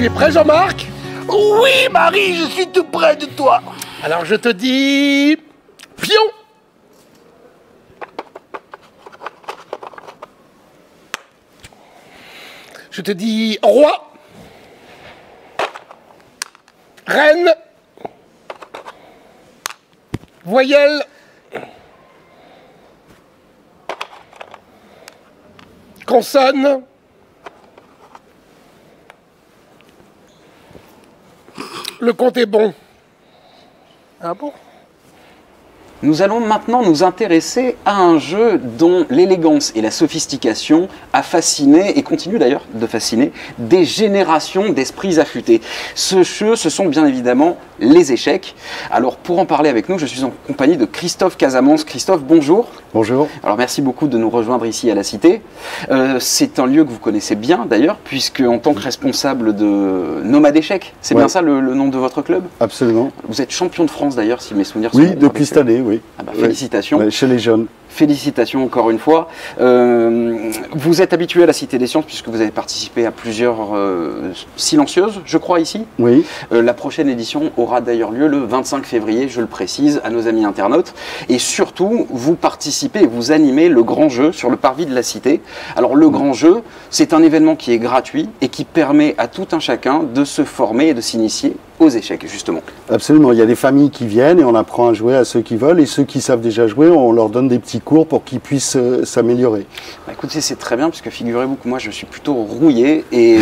es prêt, Jean-Marc? Oui, Marie, je suis tout près de toi. Alors je te dis... Pion. Je te dis roi. Reine. Voyelle. Consonne. Le compte est bon. Ah bon? Nous allons maintenant nous intéresser à un jeu dont l'élégance et la sophistication a fasciné, et continue d'ailleurs de fasciner, des générations d'esprits affûtés. Ce jeu, ce sont bien évidemment les échecs. Alors pour en parler avec nous, je suis en compagnie de Christophe Casamance. Christophe, bonjour. Bonjour. Alors merci beaucoup de nous rejoindre ici à la Cité. C'est un lieu que vous connaissez bien d'ailleurs, puisque en tant que responsable de Nomade Échecs, c'est bien ça le nom de votre club? Absolument. Vous êtes champion de France d'ailleurs, si mes souvenirs sont... Oui, depuis cette année, oui. Ah bah, félicitations. Ouais, chez les jeunes. Félicitations encore une fois. Vous êtes habitué à la Cité des Sciences puisque vous avez participé à plusieurs silencieuses, je crois, ici. Oui. La prochaine édition aura d'ailleurs lieu le 25 février, je le précise, à nos amis internautes. Et surtout, vous participez, vous animez le grand jeu sur le parvis de la Cité. Alors le grand jeu, c'est un événement qui est gratuit et qui permet à tout un chacun de se former et de s'initier aux échecs, justement. Absolument. Il y a des familles qui viennent et on apprend à jouer à ceux qui veulent. Et ceux qui savent déjà jouer, on leur donne des petits cours pour qu'ils puissent s'améliorer. Bah, écoutez, c'est très bien, puisque figurez-vous que moi, je suis plutôt rouillé et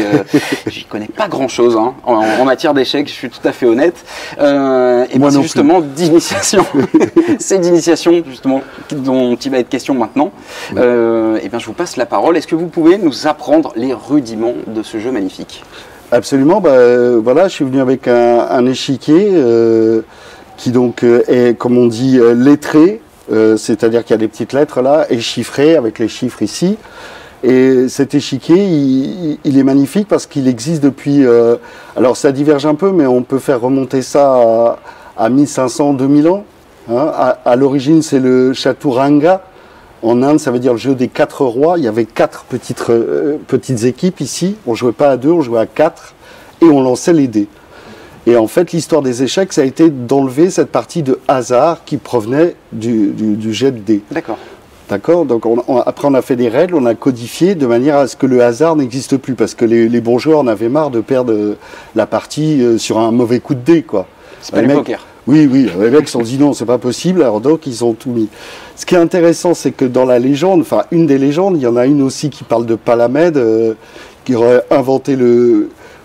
j'y connais pas grand-chose hein, en matière d'échecs, je suis tout à fait honnête. Et moi, c'est justement d'initiation. C'est d'initiation, justement, dont il va être question maintenant. Oui. Et bien, je vous passe la parole. Est-ce que vous pouvez nous apprendre les rudiments de ce jeu magnifique ? Absolument, voilà, je suis venu avec un échiquier qui donc est, comme on dit, lettré, c'est-à-dire qu'il y a des petites lettres là, et chiffré avec les chiffres ici. Et cet échiquier, il est magnifique parce qu'il existe depuis... alors ça diverge un peu, mais on peut faire remonter ça à 1500, 2000 ans. Hein. À l'origine, c'est le Chaturanga. En Inde, ça veut dire le jeu des 4 rois. Il y avait 4 petites équipes ici. On ne jouait pas à 2, on jouait à 4. Et on lançait les dés. Et en fait, l'histoire des échecs, ça a été d'enlever cette partie de hasard qui provenait du jet de dés. D'accord. D'accord. Donc après, on a fait des règles, on a codifié de manière à ce que le hasard n'existe plus. Parce que les bons joueurs en avaient marre de perdre la partie sur un mauvais coup de dés, quoi. C'est pas du poker. Oui, les mecs se sont dit non, c'est pas possible, alors donc ils ont tout mis. Ce qui est intéressant, c'est que dans la légende, enfin une des légendes, il y en a une aussi qui parle de Palamède, qui aurait inventé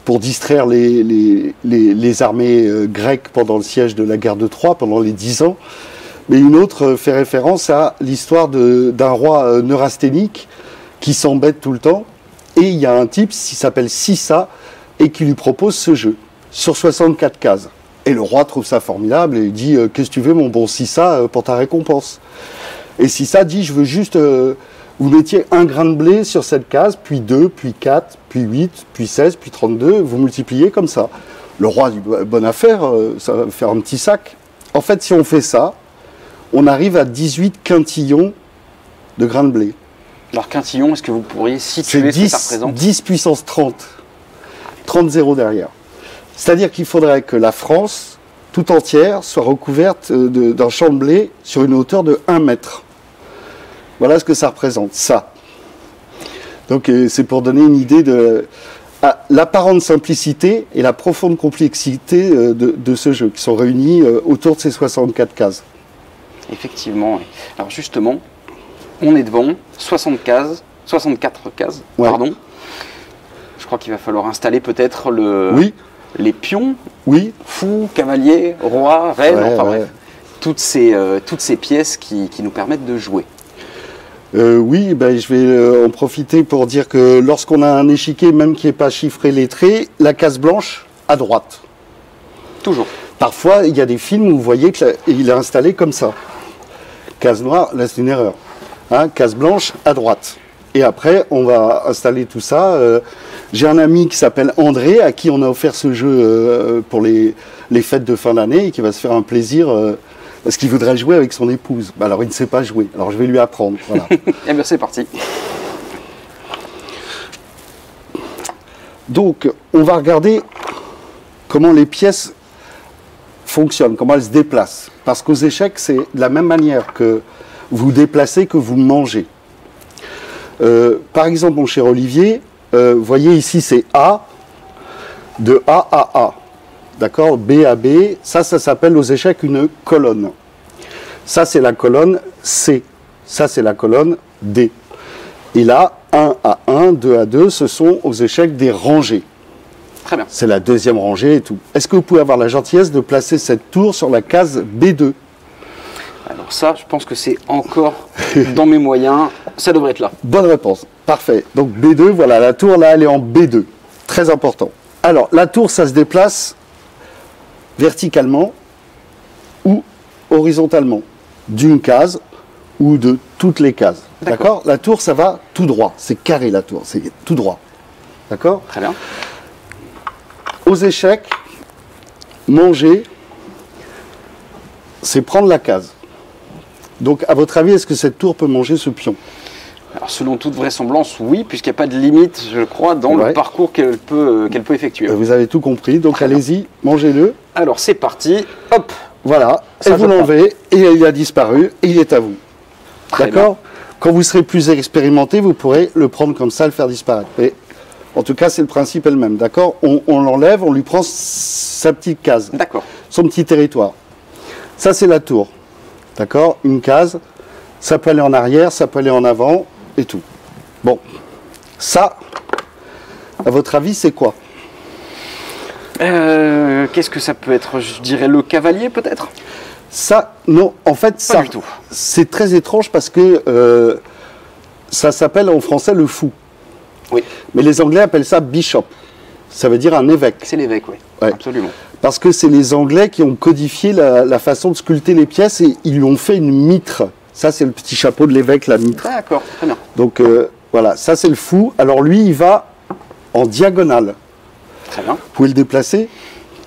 pour distraire les armées grecques pendant le siège de la guerre de Troie, pendant les 10 ans. Mais une autre fait référence à l'histoire d'un roi neurasthénique qui s'embête tout le temps. Et il y a un type qui s'appelle Sissa et qui lui propose ce jeu, sur 64 cases. Et le roi trouve ça formidable et il dit « Qu'est-ce que tu veux, mon bon Sissa, pour ta récompense ?» Et Sissa dit « Je veux juste vous mettiez un grain de blé sur cette case, puis 2, puis 4, puis 8, puis 16, puis 32, vous multipliez comme ça. » Le roi dit « Bonne affaire, ça va faire un petit sac. » En fait, si on fait ça, on arrive à 18 quintillons de grains de blé. Alors quintillon, est-ce que vous pourriez situer ce que ça représente ? 10 puissance 30. 30 zéros derrière. C'est-à-dire qu'il faudrait que la France, tout entière, soit recouverte d'un champ de blé sur une hauteur de 1 mètre. Voilà ce que ça représente, ça. Donc c'est pour donner une idée de l'apparente simplicité et la profonde complexité de ce jeu, qui sont réunis autour de ces 64 cases. Effectivement. Alors justement, on est devant 64 cases, ouais. Pardon. Je crois qu'il va falloir installer peut-être les pions, fou, cavalier, roi, reine, enfin bref, toutes ces pièces qui nous permettent de jouer. Oui, je vais en profiter pour dire que lorsqu'on a un échiquier, même qui n'est pas chiffré lettré, la case blanche à droite. Toujours. Parfois, il y a des films où vous voyez qu'il est installé comme ça. Case noire, là c'est une erreur. Hein, case blanche à droite. Et après, on va installer tout ça. J'ai un ami qui s'appelle André, à qui on a offert ce jeu pour les fêtes de fin d'année, et qui va se faire un plaisir, parce qu'il voudrait jouer avec son épouse. Alors, il ne sait pas jouer. Alors, je vais lui apprendre. Voilà. Et bien, c'est parti. Donc, on va regarder comment les pièces fonctionnent, comment elles se déplacent. Parce qu'aux échecs, c'est de la même manière que vous déplacez que vous mangez. Par exemple, mon cher Olivier, vous voyez ici, c'est A, de A à A. D'accord? B à B. Ça s'appelle aux échecs une colonne. Ça, c'est la colonne C. Ça, c'est la colonne D. Et là, 1 à 1, 2 à 2, ce sont aux échecs des rangées. Très bien. C'est la deuxième rangée et tout. Est-ce que vous pouvez avoir la gentillesse de placer cette tour sur la case B2? Alors ça, je pense que c'est encore dans mes moyens. Ça devrait être là. Bonne réponse. Parfait. Donc B2, voilà, la tour là, elle est en B2. Très important. Alors, la tour, ça se déplace verticalement ou horizontalement, d'une case ou de toutes les cases. D'accord? La tour, ça va tout droit. C'est carré, la tour. C'est tout droit. D'accord? Très bien. Aux échecs, manger, c'est prendre la case. Donc, à votre avis, est-ce que cette tour peut manger ce pion? Alors, selon toute vraisemblance, oui, puisqu'il n'y a pas de limite, je crois, dans le parcours qu'elle peut effectuer. Vous avez tout compris, donc allez-y, mangez-le. Alors, c'est parti. Hop. Voilà, et vous l'enlevez, et il a disparu, et il est à vous. D'accord? Quand vous serez plus expérimenté, vous pourrez le prendre comme ça, le faire disparaître. Mais, en tout cas, c'est le principe elle-même, d'accord? On l'enlève, on lui prend sa petite case. D'accord. Son petit territoire. Ça, c'est la tour. D'accord? Une case. Ça peut aller en arrière, ça peut aller en avant, et tout. Bon. Ça, à votre avis, c'est quoi? Qu'est-ce que ça peut être? Je dirais le cavalier, peut-être? Ça, non, en fait, Pas ça, du tout. c'est très étrange parce que ça s'appelle en français le fou. Oui. Mais les Anglais appellent ça bishop. Ça veut dire un évêque. C'est l'évêque, oui. Ouais. Absolument. Parce que c'est les Anglais qui ont codifié la façon de sculpter les pièces et ils lui ont fait une mitre. Ça, c'est le petit chapeau de l'évêque, la mitre. D'accord, très bien. Donc, voilà, ça, c'est le fou. Alors, lui, il va en diagonale. Très bien. Vous pouvez le déplacer?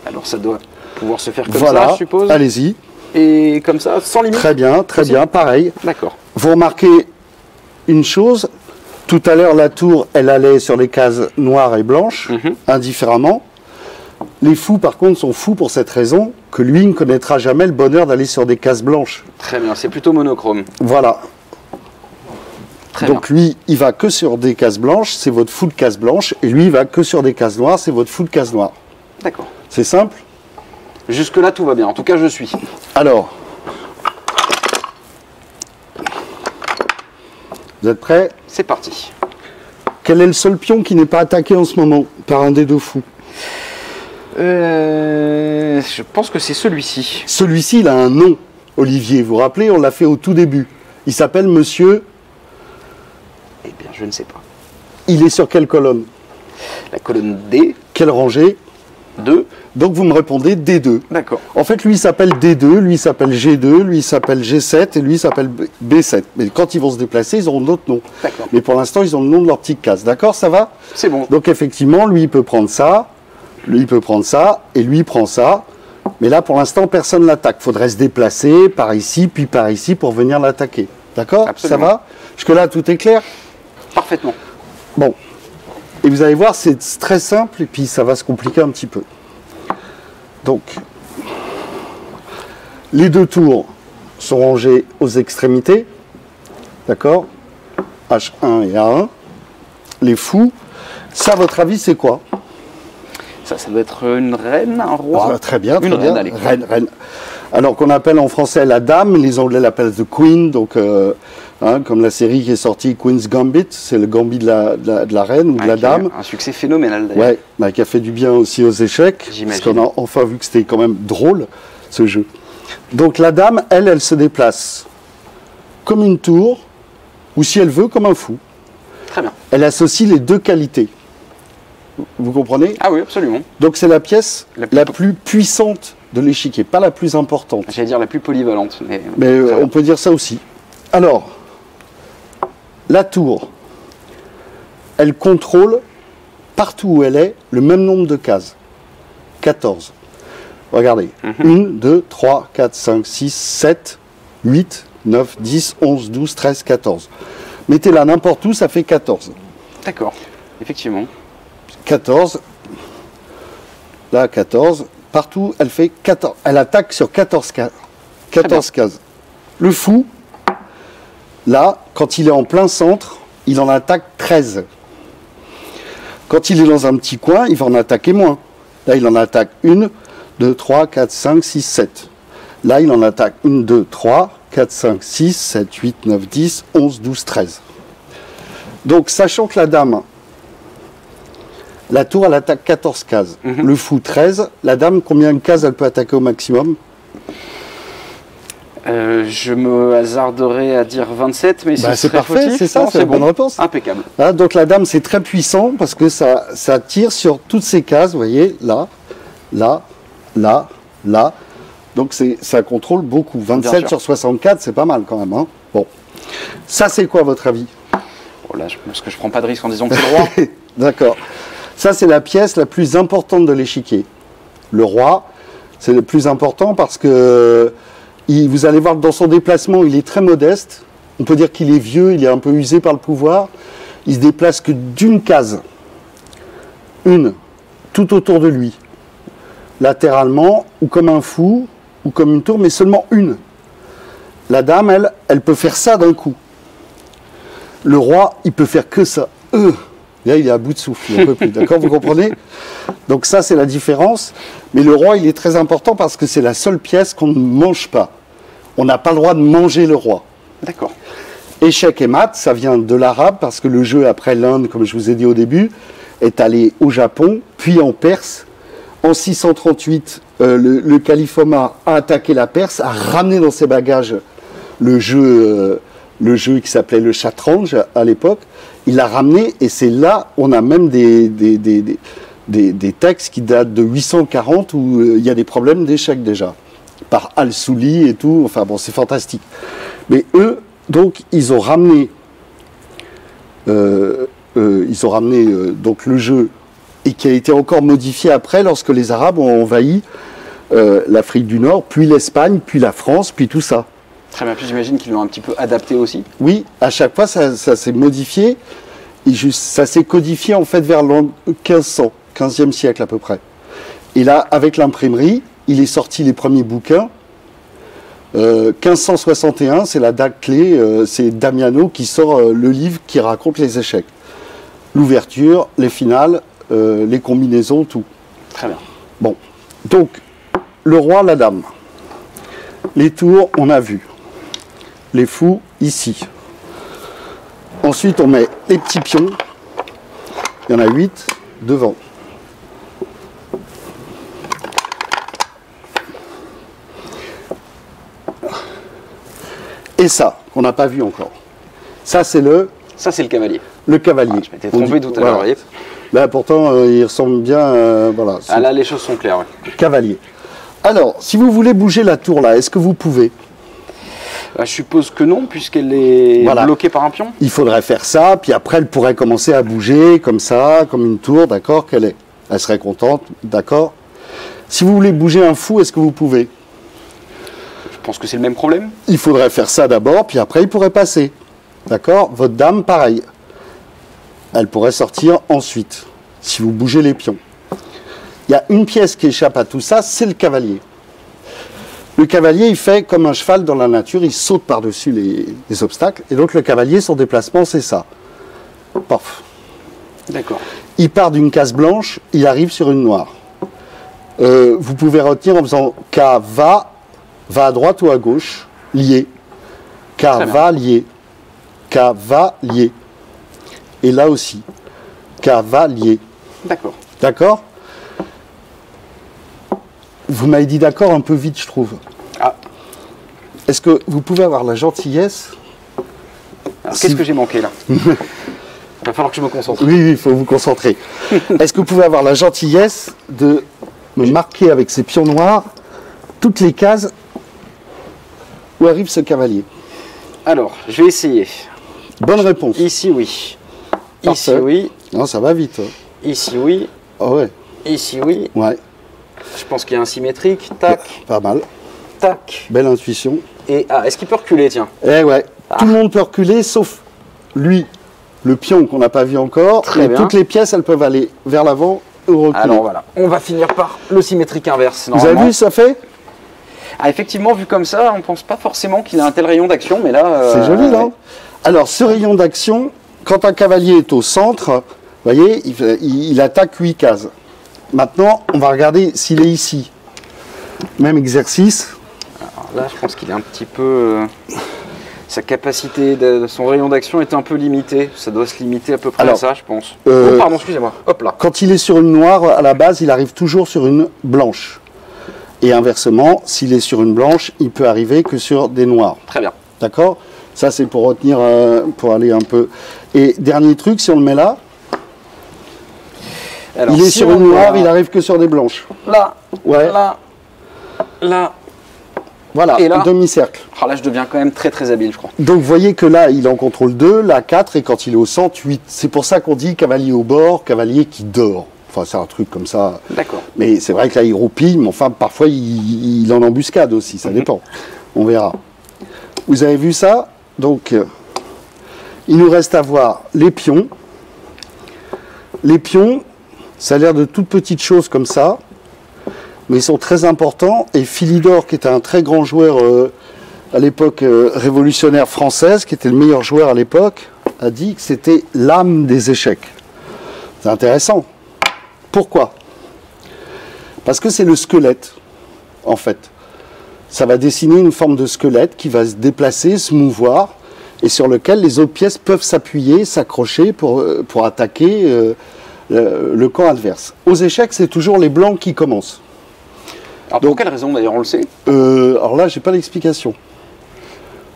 Alors, ça doit pouvoir se faire comme Voilà. ça, je suppose. Allez-y. Et comme ça, sans limite. Très bien, pareil. D'accord. Vous remarquez une chose, tout à l'heure la tour, elle allait sur les cases noires et blanches, indifféremment. Les fous, par contre, sont fous pour cette raison que lui ne connaîtra jamais le bonheur d'aller sur des cases blanches. Très bien, c'est plutôt monochrome. Voilà. Très Donc bien. lui, il va que sur des cases blanches, c'est votre fou de cases blanches, et lui, il va que sur des cases noires, c'est votre fou de cases noires. D'accord. C'est simple? Jusque-là, tout va bien. En tout cas, je suis. Alors, vous êtes prêts? C'est parti. Quel est le seul pion qui n'est pas attaqué en ce moment par un des deux fous? Je pense que c'est celui-ci. Celui-ci, il a un nom, Olivier. Vous vous rappelez, on l'a fait au tout début. Il s'appelle Monsieur... Eh bien, je ne sais pas. Il est sur quelle colonne? La colonne D. Quelle rangée? 2. Donc vous me répondez D2. D'accord. En fait, lui, il s'appelle D2, lui, il s'appelle G2, lui, il s'appelle G7 et lui, il s'appelle B7. Mais quand ils vont se déplacer, ils auront d'autres noms. D'accord. Mais pour l'instant, ils ont le nom de leur petite case. D'accord, ça va? C'est bon. Donc effectivement, lui, il peut prendre ça, lui, il peut prendre ça, et lui, il prend ça. Mais là, pour l'instant, personne ne l'attaque. Il faudrait se déplacer par ici, puis par ici, pour venir l'attaquer. D'accord? Ça Absolument. va? Jusque-là, tout est clair? Parfaitement. Bon. Et vous allez voir, c'est très simple, et puis ça va se compliquer un petit peu. Donc, les deux tours sont rangés aux extrémités. D'accord? H1 et A1. Les fous. Ça, à votre avis, c'est quoi? Ça doit être une reine, un roi. Ah, très bien, très Une bien. reine, allez. Reine. Alors qu'on appelle en français la dame, les Anglais l'appellent the queen, donc comme la série qui est sortie Queen's Gambit, c'est le gambit de la reine ou de la Qui a dame. eu un succès phénoménal d'ailleurs. Ouais, bah, qui a fait du bien aussi aux échecs, parce J'imagine. qu'on a enfin vu que c'était quand même drôle, ce jeu. Donc la dame, elle se déplace comme une tour, ou si elle veut, comme un fou. Très bien. Elle associe les deux qualités. Vous comprenez? Ah oui, absolument. Donc c'est la pièce La plus puissante de l'échiquier, pas la plus importante. J'allais dire la plus polyvalente. Mais Mais très on peut dire ça aussi. Alors, la tour, elle contrôle partout où elle est le même nombre de cases. 14. Regardez. 1, 2, 3, 4, 5, 6, 7, 8, 9, 10, 11, 12, 13, 14. Mettez-la n'importe où, ça fait 14. D'accord. Effectivement. 14. Là, 14. Partout, elle fait 14. Elle attaque sur 14 cases. 14 cases. Le fou, là, quand il est en plein centre, il en attaque 13. Quand il est dans un petit coin, il va en attaquer moins. Là, il en attaque 1, 2, 3, 4, 5, 6, 7. Là, il en attaque 1, 2, 3, 4, 5, 6, 7, 8, 9, 10, 11, 12, 13. Donc, sachant que la dame, la tour, elle attaque 14 cases. Le fou, 13. La dame, combien de cases elle peut attaquer au maximum? Je me hasarderais à dire 27, mais c'est parfait, c'est ça, c'est la bonne réponse. Impeccable. Là, donc la dame, c'est très puissant parce que ça tire sur toutes ces cases, vous voyez, là, là, là, là. Donc ça contrôle beaucoup. 27 sur 64, c'est pas mal quand même. Hein. Bon. Ça, c'est quoi, à votre avis? Oh là, parce que je prends pas de risque en disant que c'est le roi. D'accord. Ça, c'est la pièce la plus importante de l'échiquier. Le roi, c'est le plus important parce que vous allez voir que dans son déplacement, il est très modeste. On peut dire qu'il est vieux, il est un peu usé par le pouvoir. Il se déplace que d'une case. Une, tout autour de lui. Latéralement, ou comme un fou, ou comme une tour, mais seulement une. La dame, elle peut faire ça d'un coup. Le roi, il peut faire que ça. Là, il est à bout de souffle, il n'en peut plus. D'accord, vous comprenez? Donc ça, c'est la différence. Mais le roi, il est très important parce que c'est la seule pièce qu'on ne mange pas. On n'a pas le droit de manger le roi. D'accord. Échec et mat, ça vient de l'arabe parce que le jeu, après l'Inde, comme je vous ai dit au début, est allé au Japon, puis en Perse. En 638, le calife Omar a attaqué la Perse, a ramené dans ses bagages le jeu qui s'appelait le chatranj à l'époque. Il l'a ramené et c'est là on a même des textes qui datent de 840 où il y a des problèmes d'échecs déjà. Par Al-Souli et tout, enfin bon, c'est fantastique. Mais eux, donc, ils ont ramené donc le jeu et qui a été encore modifié après lorsque les Arabes ont envahi l'Afrique du Nord, puis l'Espagne, puis la France, puis tout ça. Très bien, puis j'imagine qu'ils l'ont un petit peu adapté aussi. Oui, à chaque fois, ça s'est modifié. Et ça s'est codifié en fait vers l'an 1500, 15e siècle à peu près. Et là, avec l'imprimerie, il est sorti les premiers bouquins. 1561, c'est la date clé, c'est Damiano qui sort le livre qui raconte les échecs. L'ouverture, les finales, les combinaisons, tout. Très bien. Bon, donc, le roi, la dame. Les tours, on a vu. Les fous, ici. Ensuite, on met les petits pions. Il y en a 8 devant. Et ça, qu'on n'a pas vu encore. Ça, c'est le... Ça, c'est le cavalier. Le cavalier. Ah, je m'étais trompé tout à l'heure, voyez. Là, pourtant, il ressemble bien... voilà. Ah là, les choses sont claires, ouais. Cavalier. Alors, si vous voulez bouger la tour, là, est-ce que vous pouvez? Je suppose que non, puisqu'elle est bloquée par un pion. Il faudrait faire ça, puis après, elle pourrait commencer à bouger, comme ça, comme une tour, d'accord, qu'elle est. Elle serait contente, d'accord. Si vous voulez bouger un fou, est-ce que vous pouvez? Je pense que c'est le même problème. Il faudrait faire ça d'abord, puis après, il pourrait passer. D'accord? Votre dame, pareil. Elle pourrait sortir ensuite, si vous bougez les pions. Il y a une pièce qui échappe à tout ça, c'est le cavalier. Le cavalier, il fait comme un cheval dans la nature, il saute par-dessus les obstacles. Et donc le cavalier, son déplacement, c'est ça. Pof. D'accord. Il part d'une case blanche, il arrive sur une noire. Vous pouvez retenir en faisant K va à droite ou à gauche, lié. K va, lié. K va, lié. Et là aussi, K va, lié. D'accord. D'accord? Vous m'avez dit d'accord un peu vite, je trouve. Ah. Est-ce que vous pouvez avoir la gentillesse? Qu'est-ce que j'ai manqué là? Il va falloir que je me concentre. Oui, il faut vous concentrer. Est-ce que vous pouvez avoir la gentillesse de me marquer avec ces pions noirs toutes les cases où arrive ce cavalier? Alors, je vais essayer. Bonne réponse. Ici, oui. Parfait. Ici, oui. Non, ça va vite. Ici, oui. Ah ouais. Ici, oui. Ouais. Je pense qu'il y a un symétrique. Tac. Pas mal. Tac. Belle intuition. Et est-ce qu'il peut reculer, tiens? Eh ouais. Tout le monde peut reculer, sauf lui. le pion qu'on n'a pas vu encore. Très bien. Toutes les pièces, elles peuvent aller vers l'avant ou reculer. Alors voilà, on va finir par le symétrique inverse. Vous avez vu, ça fait? Ah, effectivement, vu comme ça, on ne pense pas forcément qu'il a un tel rayon d'action, mais là... C'est joli, non? Alors, ce rayon d'action, quand un cavalier est au centre, vous voyez, il attaque 8 cases. Maintenant, on va regarder s'il est ici. Même exercice. Alors là, je pense qu'il est un petit peu... sa capacité, son rayon d'action est un peu limité. Ça doit se limiter à peu près à ça, je pense. Oh, pardon, excusez-moi. Hop là. Quand il est sur une noire, à la base, il arrive toujours sur une blanche. Et inversement, s'il est sur une blanche, il peut arriver que sur des noirs. Très bien. D'accord? Ça, c'est pour retenir, pour aller un peu... Et dernier truc, si on le met là, alors, il est sur une noire, il arrive que sur des blanches. Là, ouais. Là. Voilà, et là, demi-cercle. Oh, là, je deviens quand même très très habile, je crois. Donc, vous voyez que là, il en contrôle 2, là 4, et quand il est au centre, 8. C'est pour ça qu'on dit cavalier au bord, cavalier qui dort. Enfin, c'est un truc comme ça. D'accord. Mais c'est vrai que là, il roupille, mais enfin, parfois, il en embuscade aussi, ça dépend. On verra. Vous avez vu ça? Donc, il nous reste à voir les pions. Les pions, ça a l'air de toutes petites choses comme ça, mais ils sont très importants. Et Philidor, qui était un très grand joueur à l'époque révolutionnaire française, qui était le meilleur joueur à l'époque, a dit que c'était l'âme des échecs. C'est intéressant. Pourquoi? Parce que c'est le squelette, en fait. Ça va dessiner une forme de squelette qui va se déplacer, se mouvoir, et sur lequel les autres pièces peuvent s'appuyer, s'accrocher pour attaquer le camp adverse. Aux échecs, c'est toujours les blancs qui commencent. Alors pour quelle raison d'ailleurs, on le sait? Alors là, j'ai pas d'explication.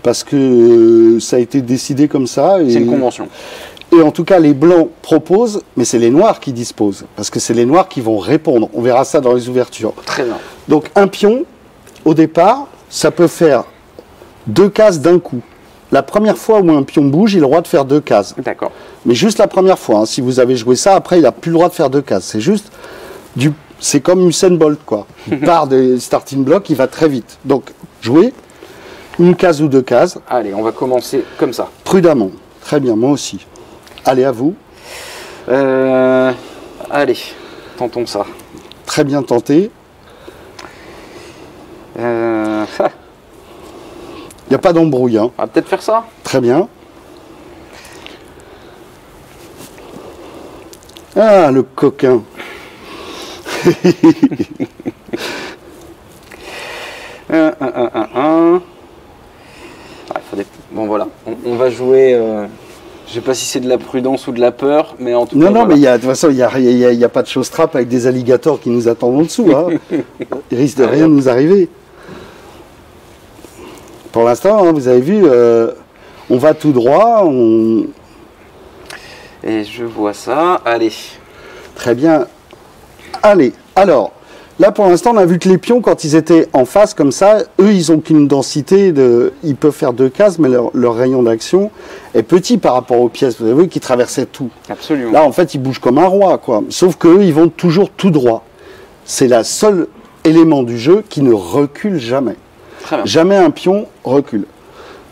Parce que ça a été décidé comme ça. C'est une convention. Et en tout cas, les blancs proposent, mais c'est les noirs qui disposent. Parce que c'est les noirs qui vont répondre. On verra ça dans les ouvertures. Très bien. Donc un pion, au départ, ça peut faire 2 cases d'un coup. La première fois où un pion bouge, il a le droit de faire 2 cases. D'accord. Mais juste la première fois. Hein. Si vous avez joué ça, après, il n'a plus le droit de faire 2 cases. C'est juste c'est comme Usain Bolt, quoi. Il part des starting blocks, il va très vite. Donc, jouez une case ou 2 cases. Allez, on va commencer comme ça. Prudemment. Très bien, moi aussi. Allez, à vous. Allez, tentons ça. Très bien tenté. Il n'y a pas d'embrouille. Hein. On va peut-être faire ça. Très bien. Ah, le coquin. Bon voilà, on va jouer. Je sais pas si c'est de la prudence ou de la peur, mais en tout cas. Non, voilà. mais de toute façon, il n'y a pas de chose trappe avec des alligators qui nous attendent en dessous. Hein. Il risque de rien nous arriver. Pour l'instant, hein, vous avez vu, on va tout droit. Et je vois ça. Allez. Très bien. Allez. Alors, là, pour l'instant, on a vu que les pions, quand ils étaient en face comme ça, eux, ils n'ont qu'une densité de... Ils peuvent faire 2 cases, mais leur rayon d'action est petit par rapport aux pièces. Vous avez vu qu'ils traversaient tout. Absolument. Là, en fait, ils bougent comme un roi, quoi. Sauf qu'eux, ils vont toujours tout droit. C'est le seul élément du jeu qui ne recule jamais. Très bien. Jamais un pion recule.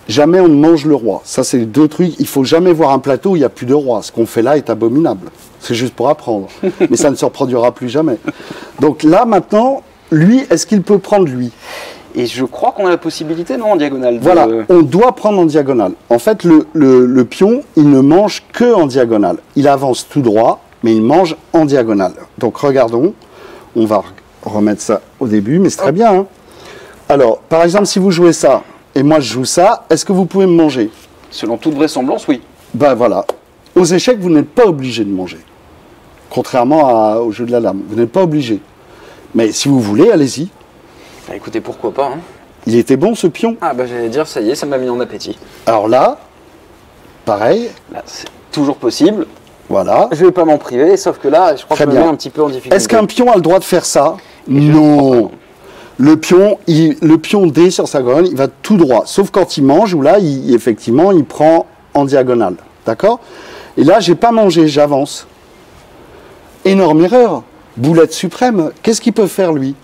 Jamais on ne mange le roi. Ça, c'est les 2 trucs. Il faut jamais voir un plateau où il n'y a plus de roi. Ce qu'on fait là est abominable. C'est juste pour apprendre. Mais ça ne se reproduira plus jamais. Donc là, maintenant, lui, est-ce qu'il peut prendre lui? Et je crois qu'on a la possibilité, non, en diagonale. Voilà, on doit prendre en diagonale. En fait, le pion, il ne mange que en diagonale. Il avance tout droit, mais il mange en diagonale. Donc regardons. On va remettre ça au début, mais c'est très bien. Hein. Alors, par exemple, si vous jouez ça, et moi je joue ça, est-ce que vous pouvez me manger? Selon toute vraisemblance, oui. Ben voilà. Aux échecs, vous n'êtes pas obligé de manger. Contrairement au jeu de la lame. Vous n'êtes pas obligé. Mais si vous voulez, allez-y. Bah, écoutez, pourquoi pas. Hein. Il était bon ce pion. Ah bah j'allais dire, ça y est, ça m'a mis en appétit. Alors là, pareil. Là, c'est toujours possible. Voilà. Je vais pas m'en priver, sauf que là, je crois que je me mets un petit peu en difficulté. Est-ce qu'un pion a le droit de faire ça? Non. Le pion D sur sa colonne, il va tout droit. Sauf quand il mange, où là, effectivement, il prend en diagonale. D'accord? Et là, j'ai pas mangé, j'avance. Énorme erreur. Boulette suprême. Qu'est-ce qu'il peut faire, lui?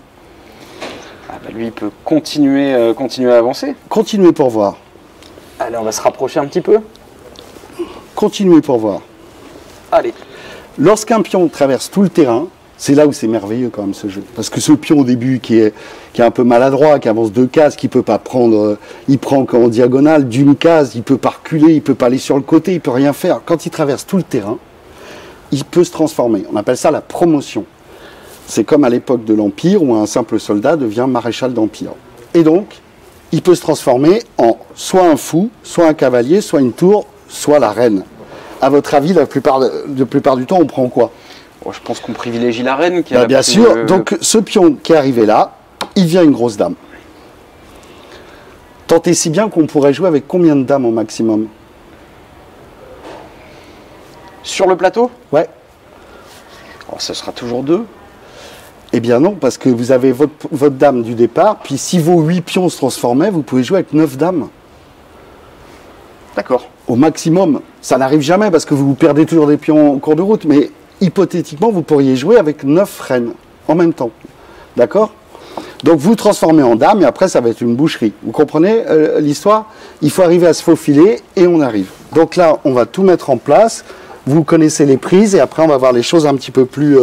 Ah bah lui, il peut continuer à avancer. Continuez pour voir. Allez, on va se rapprocher un petit peu. continuez pour voir. Allez. Lorsqu'un pion traverse tout le terrain, c'est là où c'est merveilleux quand même ce jeu. Parce que ce pion au début qui est un peu maladroit, qui avance 2 cases, qui peut pas prendre, il prend en diagonale d'une case, il peut pas reculer, il peut pas aller sur le côté, il peut rien faire. Quand il traverse tout le terrain, il peut se transformer. On appelle ça la promotion. C'est comme à l'époque de l'Empire où un simple soldat devient maréchal d'Empire. Et donc, il peut se transformer en soit un fou, soit un cavalier, soit une tour, soit la reine. À votre avis, la plupart du temps, on prend quoi? Je pense qu'on privilégie la reine. Qui bien sûr, donc ce pion qui est arrivé là, il devient une grosse dame. Tant et si bien qu'on pourrait jouer avec combien de dames au maximum? Sur le plateau? Ouais. Alors, ça sera toujours 2. Eh bien non, parce que vous avez votre dame du départ, puis si vos 8 pions se transformaient, vous pouvez jouer avec 9 dames. D'accord. Au maximum. Ça n'arrive jamais parce que vous perdez toujours des pions en cours de route, mais hypothétiquement, vous pourriez jouer avec 9 reines en même temps. D'accord? Donc vous transformez en dame et après ça va être une boucherie. Vous comprenez l'histoire? Il faut arriver à se faufiler et on arrive. Donc là, on va tout mettre en place. Vous connaissez les prises et après on va voir les choses un petit peu plus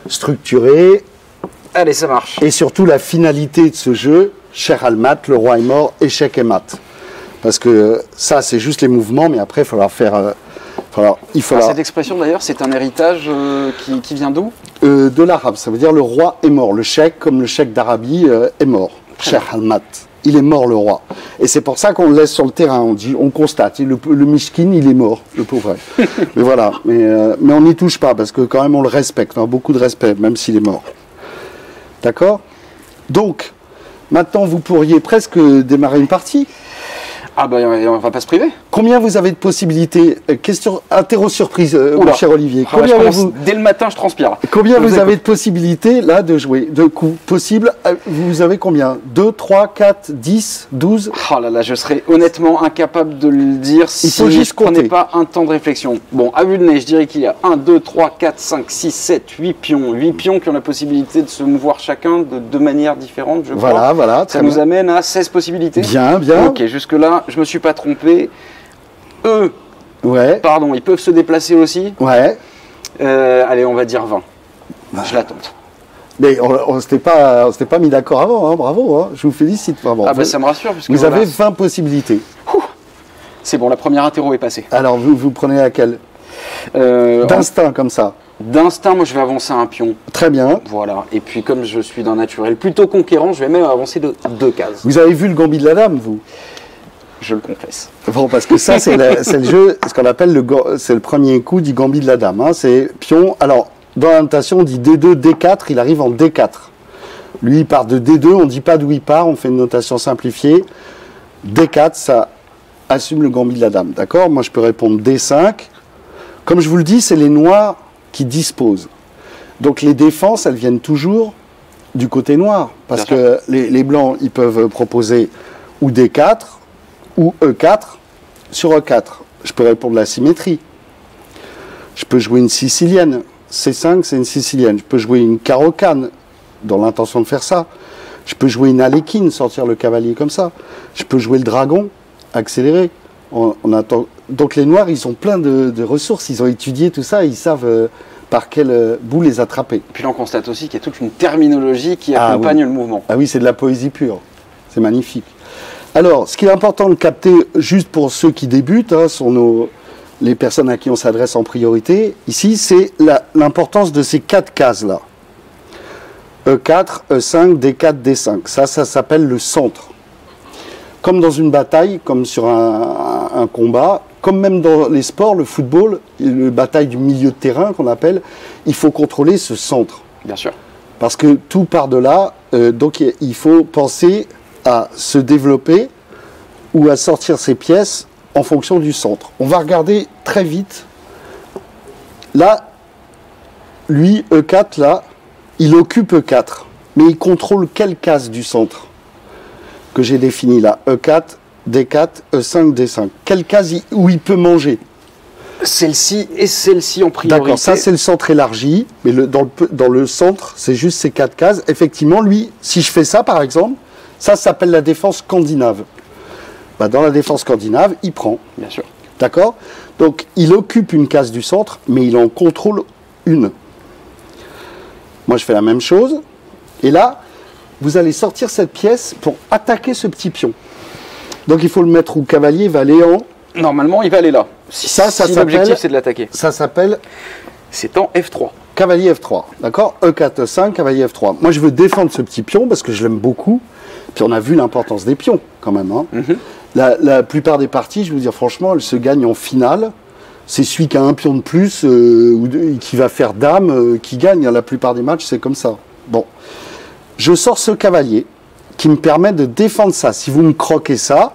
structurées. Allez, ça marche. Et surtout la finalité de ce jeu, cher Almat, le roi est mort, échec et mat. Parce que ça, c'est juste les mouvements, mais après, il faudra faire... Cette expression, d'ailleurs, c'est un héritage qui vient d'où? De l'arabe. Ça veut dire le roi est mort. Le cheikh, comme le cheikh d'Arabie, est mort. Cher Almat. Il est mort, le roi. Et c'est pour ça qu'on le laisse sur le terrain. On constate. Le mishkin, il est mort, le pauvre. Mais voilà. Mais on n'y touche pas, parce que quand même, on le respecte. On a beaucoup de respect, même s'il est mort. D'accord? Donc, maintenant, vous pourriez presque démarrer une partie. Ah ben, on va pas se priver. Combien vous avez de possibilités? Question interro-surprise, mon cher Olivier. Combien dès le matin, je transpire. Combien vous avez de possibilités, là, de jouer? De coups possibles, vous avez combien? 2, 3, 4, 10, 12? Oh là là, je serais honnêtement incapable de le dire si je ne prenais pas un temps de réflexion. Bon, à vue de nez, je dirais qu'il y a 1, 2, 3, 4, 5, 6, 7, 8 pions. 8 pions qui ont la possibilité de se mouvoir chacun de manière différente, je crois. Voilà. Ça nous amène à 16 possibilités. Bien. Ok, jusque-là, je me suis pas trompé. Eux, pardon, ils peuvent se déplacer aussi. Ouais. Allez, on va dire 20. Je l'attends. Mais on s'était pas mis d'accord avant, hein, bravo, hein, je vous félicite. Vraiment. Ah bah ça me rassure. Puisque vous avez 20 possibilités. C'est bon, la première interro est passée. Alors, vous prenez laquelle? D'instinct, comme ça. D'instinct, moi je vais avancer un pion. Très bien. Voilà, et puis comme je suis d'un naturel plutôt conquérant, je vais même avancer de 2 cases. Vous avez vu le gambit de la dame, vous? Je le confesse. Bon, parce que ça, c'est le jeu, ce qu'on appelle c'est le premier coup du gambit de la dame. Hein, c'est pion. Alors, dans la notation, on dit D2, D4, il arrive en D4. Lui, il part de D2, on ne dit pas d'où il part, on fait une notation simplifiée. D4, ça assume le gambit de la dame. D'accord? Moi, je peux répondre D5. Comme je vous le dis, c'est les noirs qui disposent. Donc, les défenses, elles viennent toujours du côté noir. Parce que les blancs, ils peuvent proposer ou D4, ou E4 sur E4. Je peux répondre la symétrie. Je peux jouer une sicilienne. C5, c'est une sicilienne. Je peux jouer une carocane, dans l'intention de faire ça. Je peux jouer une aléquine, sortir le cavalier comme ça. Je peux jouer le dragon, accéléré. Donc les noirs, ils ont plein de ressources. Ils ont étudié tout ça. Ils savent par quel bout les attraper. Puis là, on constate aussi qu'il y a toute une terminologie qui accompagne le mouvement. Ah oui, c'est de la poésie pure. C'est magnifique. Alors, ce qui est important de capter, juste pour ceux qui débutent, hein, sont les personnes à qui on s'adresse en priorité, ici, c'est l'importance de ces 4 cases-là. E4, E5, D4, D5. Ça s'appelle le centre. Comme dans une bataille, comme sur un combat, comme même dans les sports, le football, la bataille du milieu de terrain qu'on appelle, il faut contrôler ce centre. Bien sûr. Parce que tout part de là, donc il faut penser à se développer ou à sortir ses pièces en fonction du centre. On va regarder très vite. Là, lui, E4, là, il occupe E4. Mais il contrôle quelle case du centre que j'ai défini là? E4, D4, E5, D5. Quelle case où il peut manger? Celle-ci et celle-ci en priorité. D'accord, ça c'est le centre élargi. Mais dans le centre, c'est juste ces 4 cases. Effectivement, lui, si je fais ça par exemple, ça s'appelle la défense scandinave. Dans la défense scandinave, il prend. Bien sûr. D'accord? Donc, il occupe une case du centre, mais il en contrôle une. Moi, je fais la même chose. Et là, vous allez sortir cette pièce pour attaquer ce petit pion. Donc, il faut le mettre où cavalier va aller en... Normalement, il va aller là. Si l'objectif, c'est de l'attaquer. Ça s'appelle... C'est en F3. Cavalier F3, d'accord? E4, E5, cavalier F3. Moi, je veux défendre ce petit pion parce que je l'aime beaucoup. Puis on a vu l'importance des pions, quand même. Hein. La plupart des parties, je vais vous dire franchement, elles se gagnent en finale. C'est celui qui a un pion de plus ou qui va faire dame qui gagne. La plupart des matchs, c'est comme ça. Bon. Je sors ce cavalier qui me permet de défendre ça. Si vous me croquez ça,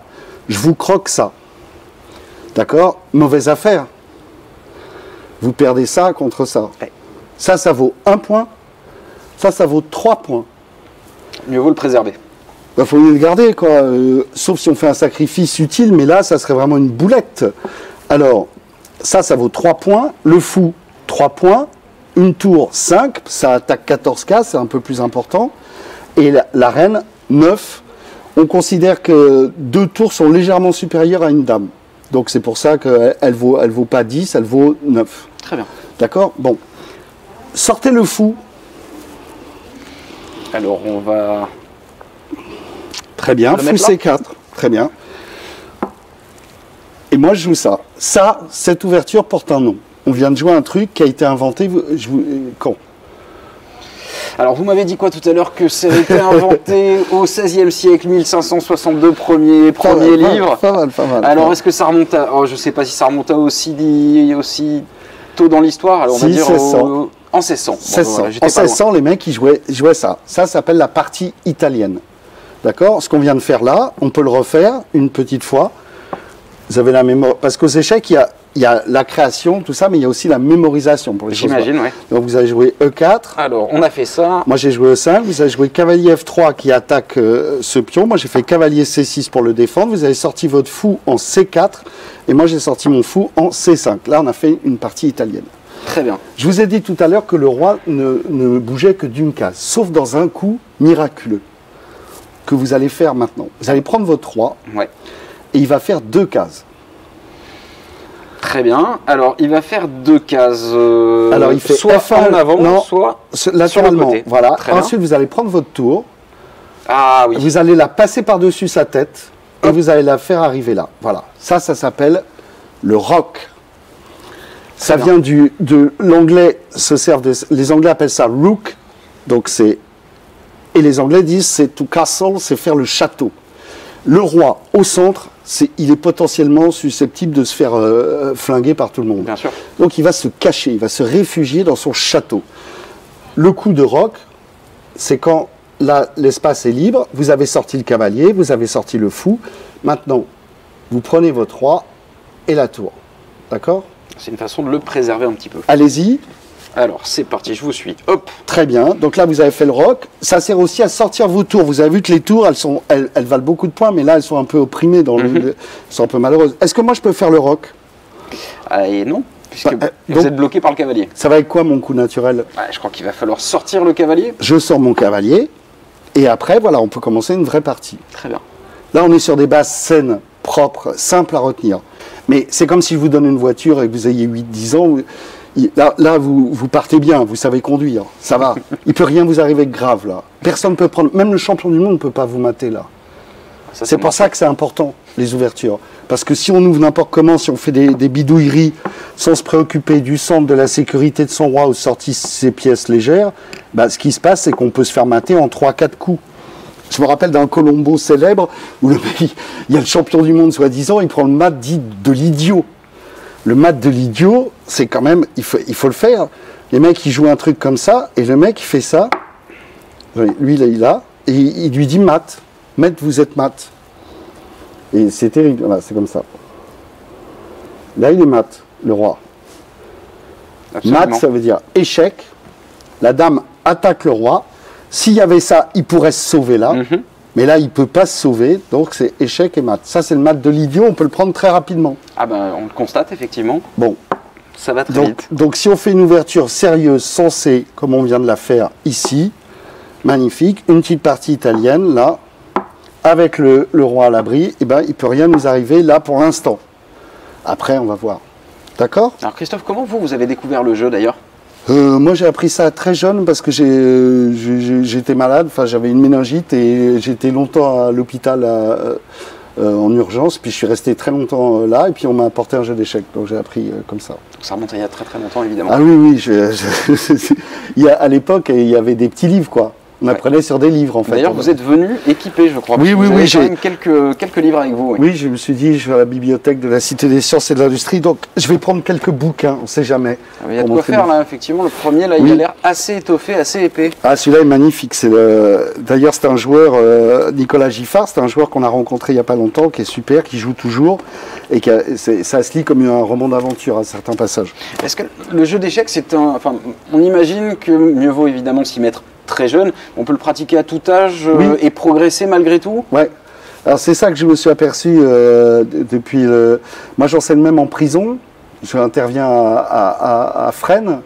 je vous croque ça. D'accord? Mauvaise affaire. Vous perdez ça contre ça. Ouais. Ça vaut 1 point. Ça vaut 3 points. Mieux vaut le préserver. Il faut mieux le garder, quoi. Sauf si on fait un sacrifice utile, mais là, ça serait vraiment une boulette. Alors, ça vaut 3 points. Le fou, 3 points. Une tour, 5. Ça attaque 14 cases, c'est un peu plus important. Et la reine, 9. On considère que 2 tours sont légèrement supérieures à une dame. Donc, c'est pour ça qu'elle vaut pas 10, elle vaut 9. Très bien. D'accord? Bon. Sortez le fou. Alors, on va... Très bien, fou C4. Très bien. Et moi, je joue ça. Ça, cette ouverture porte un nom. On vient de jouer un truc qui a été inventé... Quand? Alors, vous m'avez dit quoi tout à l'heure? Que ça a été inventé au XVIe siècle, 1562, premier livre. Pas mal. Alors, est-ce que ça remonte à... Oh, je ne sais pas si ça remonte à aussi tôt dans l'histoire. Alors, on va dire en 1600. En 1600, les mecs, ils jouaient ça. Ça s'appelle la partie italienne. D'accord? Ce qu'on vient de faire là, on peut le refaire une petite fois. Vous avez la mémoire. Parce qu'aux échecs, il y a la création, tout ça, mais il y a aussi la mémorisation pour les choses. J'imagine, oui. Donc vous avez joué E4. Alors, on a fait ça. Moi, j'ai joué E5. Vous avez joué cavalier F3 qui attaque ce pion. Moi, j'ai fait cavalier C6 pour le défendre. Vous avez sorti votre fou en C4. Et moi, j'ai sorti mon fou en C5. Là, on a fait une partie italienne. Très bien. Je vous ai dit tout à l'heure que le roi ne bougeait que d'une case, sauf dans un coup miraculeux que vous allez faire maintenant. Vous allez prendre votre roi et il va faire 2 cases. Très bien. Alors, il va faire 2 cases. Alors, il fait soit F1, en avant, soit latéralement. sur le côté. Voilà. Ensuite, vous allez prendre votre tour. Ah oui. Vous allez la passer par-dessus sa tête et vous allez la faire arriver là. Voilà. Ça s'appelle le rock. Ça vient de l'anglais, les Anglais appellent ça rook, donc et les Anglais disent c'est to castle, c'est faire le château. Le roi au centre, il est potentiellement susceptible de se faire flinguer par tout le monde. Bien sûr. Donc il va se cacher, il va se réfugier dans son château. Le coup de roc, c'est quand là l'espace est libre, vous avez sorti le cavalier, vous avez sorti le fou. Maintenant, vous prenez votre roi et la tour. D'accord ? C'est une façon de le préserver un petit peu. Allez-y. Alors, c'est parti, je vous suis. Hop. Très bien. Donc là, vous avez fait le roc. Ça sert aussi à sortir vos tours. Vous avez vu que les tours, elles valent beaucoup de points, mais là, elles sont un peu opprimées. Elles sont un peu malheureuses. Est-ce que moi, je peux faire le roc? Et non, puisque vous êtes bloqué par le cavalier. Ça va être quoi, mon coup naturel? Je crois qu'il va falloir sortir le cavalier. Je sors mon cavalier. Et après, voilà, on peut commencer une vraie partie. Très bien. Là, on est sur des bases saines, propres, simples à retenir. Mais c'est comme si je vous donne une voiture et que vous ayez 8-10 ans. Là vous partez bien, vous savez conduire. Ça va. Il ne peut rien vous arriver de grave, là. Personne ne peut prendre... Même le champion du monde ne peut pas vous mater, là. C'est pour ça que c'est important, les ouvertures. Parce que si on ouvre n'importe comment, si on fait des bidouilleries sans se préoccuper du centre, de la sécurité de son roi ou sortir ses pièces légères, ce qui se passe, c'est qu'on peut se faire mater en 3-4 coups. Je me rappelle d'un Colombo célèbre où il y a le champion du monde, soi-disant, il prend le mat dit de l'idiot. Le mat de l'idiot, c'est quand même, il faut le faire. Les mecs, ils jouent un truc comme ça, et le mec, il fait ça. Lui, là, il a, et il lui dit mat. Maître, vous êtes mat. Et c'est terrible, voilà, c'est comme ça. Là, il est mat, le roi. Absolument. Mat, ça veut dire échec. La dame attaque le roi. S'il y avait ça, il pourrait se sauver là. Mais là, il ne peut pas se sauver. Donc, c'est échec et mat. Ça, c'est le mat de l'idiot. On peut le prendre très rapidement. On le constate, effectivement. Bon. Ça va très vite. Donc, si on fait une ouverture sérieuse, sensée, comme on vient de la faire ici, magnifique. Une petite partie italienne, là, avec le roi à l'abri, il ne peut rien nous arriver là pour l'instant. Après, on va voir. D'accord? Alors Christophe, comment vous avez découvert le jeu d'ailleurs? Moi, j'ai appris ça très jeune parce que j'étais malade, enfin, j'avais une méningite et j'étais longtemps à l'hôpital en urgence, puis je suis resté très longtemps là et puis on m'a apporté un jeu d'échecs, donc j'ai appris comme ça. Ça remonte à il y a très très longtemps évidemment. Ah oui, à l'époque, il y avait des petits livres, quoi. On apprenait sur des livres, en fait. D'ailleurs, vous êtes venu équipé, je crois. Oui, j'ai quand même quelques livres avec vous. Oui, je me suis dit, je vais à la bibliothèque de la Cité des Sciences et de l'Industrie, donc je vais prendre quelques bouquins, on ne sait jamais. Il y a de quoi faire, là, effectivement. Le premier, là, il a l'air assez étoffé, assez épais. Ah, celui-là est magnifique. D'ailleurs, c'est un joueur, Nicolas Giffard, c'est un joueur qu'on a rencontré il n'y a pas longtemps, qui est super, qui joue toujours, et ça se lit comme un roman d'aventure à certains passages. Est-ce que le jeu d'échecs, enfin, on imagine que mieux vaut évidemment s'y mettre très jeune, on peut le pratiquer à tout âge et progresser malgré tout? Ouais. Alors c'est ça que je me suis aperçu depuis Moi j'enseigne même en prison, j'interviens à Fresnes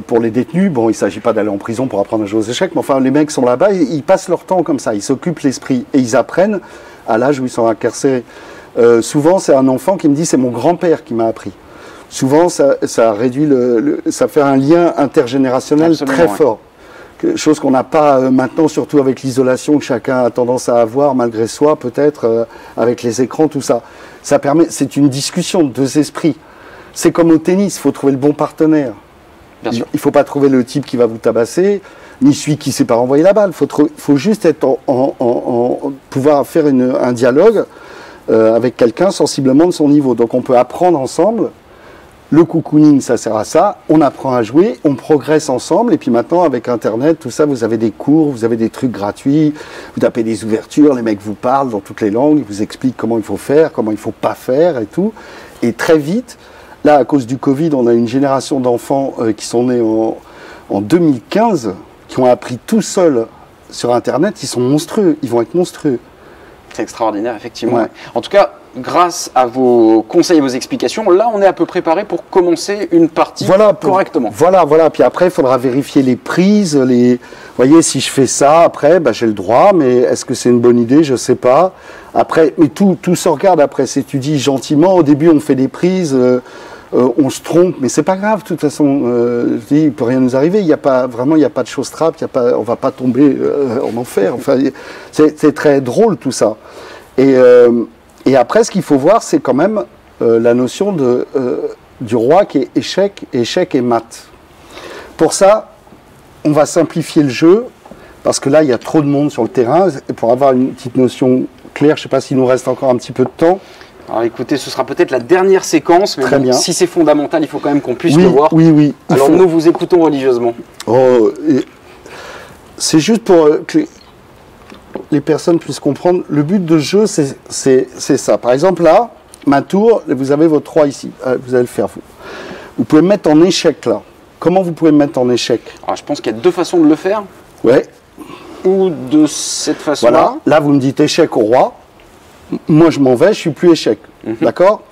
pour les détenus. Bon, il ne s'agit pas d'aller en prison pour apprendre à jouer aux échecs, mais enfin les mecs sont là-bas, ils passent leur temps comme ça, ils s'occupent l'esprit et ils apprennent à l'âge où ils sont incarcérés. Souvent c'est un enfant qui me dit c'est mon grand-père qui m'a appris. Souvent ça réduit ça fait un lien intergénérationnel Absolument, très fort. Chose qu'on n'a pas maintenant, surtout avec l'isolation que chacun a tendance à avoir, malgré soi peut-être, avec les écrans, tout ça. Ça permet, c'est une discussion de deux esprits. C'est comme au tennis, il faut trouver le bon partenaire. Bien sûr. Il ne faut pas trouver le type qui va vous tabasser, ni celui qui ne sait pas renvoyer la balle. Il faut juste être pouvoir faire un dialogue avec quelqu'un sensiblement de son niveau. Donc on peut apprendre ensemble. Le cocooning, ça sert à ça, on apprend à jouer, on progresse ensemble, et puis maintenant, avec Internet, tout ça, vous avez des cours, vous avez des trucs gratuits, vous tapez des ouvertures, les mecs vous parlent dans toutes les langues, ils vous expliquent comment il faut faire, comment il ne faut pas faire, et tout. Et très vite, là, à cause du Covid, on a une génération d'enfants qui sont nés en 2015, qui ont appris tout seuls sur Internet, ils sont monstrueux, ils vont être monstrueux. C'est extraordinaire, effectivement. Ouais. En tout cas, grâce à vos conseils et vos explications, là, on est à peu préparé pour commencer une partie correctement. Voilà. Puis après, il faudra vérifier les prises. Vous voyez, si je fais ça, après, j'ai le droit, mais est-ce que c'est une bonne idée? Je ne sais pas. Après, mais tout se regarde après, s'étudie gentiment. Au début, on fait des prises, on se trompe, mais c'est pas grave. De toute façon, je dis, il ne peut rien nous arriver. Il n'y a pas de choses trappes. On ne va pas tomber en enfer. Enfin, c'est très drôle tout ça. Et après, ce qu'il faut voir, c'est quand même la notion du roi qui est échec et mat. Pour ça, on va simplifier le jeu, parce que là, il y a trop de monde sur le terrain. Et pour avoir une petite notion claire, je ne sais pas s'il nous reste encore un petit peu de temps. Alors écoutez, ce sera peut-être la dernière séquence, mais Très bien. Si c'est fondamental, il faut quand même qu'on puisse le voir. Oui. Alors nous vous écoutons religieusement. C'est juste pour que les personnes puissent comprendre. Le but de jeu, c'est ça. Par exemple, là, ma tour, vous avez votre roi ici. Vous allez le faire, vous. Vous pouvez me mettre en échec, là. Comment vous pouvez me mettre en échec? Alors, je pense qu'il y a deux façons de le faire. Ouais. Ou de cette façon-là. Voilà. Là, vous me dites échec au roi. Moi, je m'en vais, je suis plus échec. D'accord?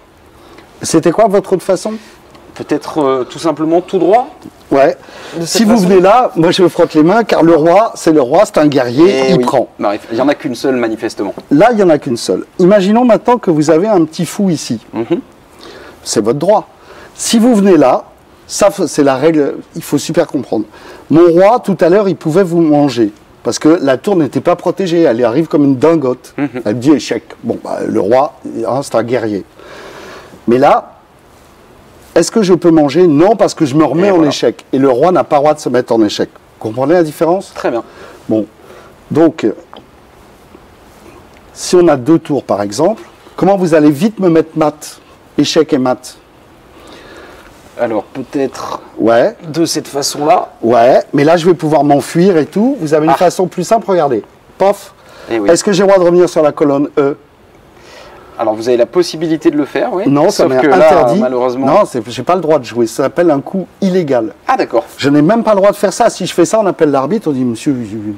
C'était quoi votre autre façon? Peut-être tout simplement tout droit. Ouais. Si vous venez là, moi je me frotte les mains, car le roi, c'est un guerrier, il prend. Non, il n'y en a qu'une seule, manifestement. Là, il n'y en a qu'une seule. Imaginons maintenant que vous avez un petit fou ici. C'est votre droit. Si vous venez là, ça c'est la règle, il faut super comprendre. Mon roi, tout à l'heure, il pouvait vous manger. Parce que la tour n'était pas protégée, elle arrive comme une dingote. Elle dit échec. Bon, le roi, c'est un guerrier. Mais là, est-ce que je peux manger? Non, parce que je me remets en échec. Et le roi n'a pas le droit de se mettre en échec. Vous comprenez la différence? Très bien. Bon, donc, si on a deux tours, par exemple, comment vous allez vite me mettre mat? Échec et mat. Alors, peut-être ouais. De cette façon-là. Ouais, mais là, je vais pouvoir m'enfuir et tout. Vous avez une façon plus simple, regardez. Pof. Oui. Est-ce que j'ai le droit de revenir sur la colonne E? Alors, vous avez la possibilité de le faire, oui. Non, ça m'est interdit. Malheureusement. Non, j'ai pas le droit de jouer. Ça s'appelle un coup illégal. Ah, d'accord. Je n'ai même pas le droit de faire ça. Si je fais ça, on appelle l'arbitre. On dit, monsieur, vous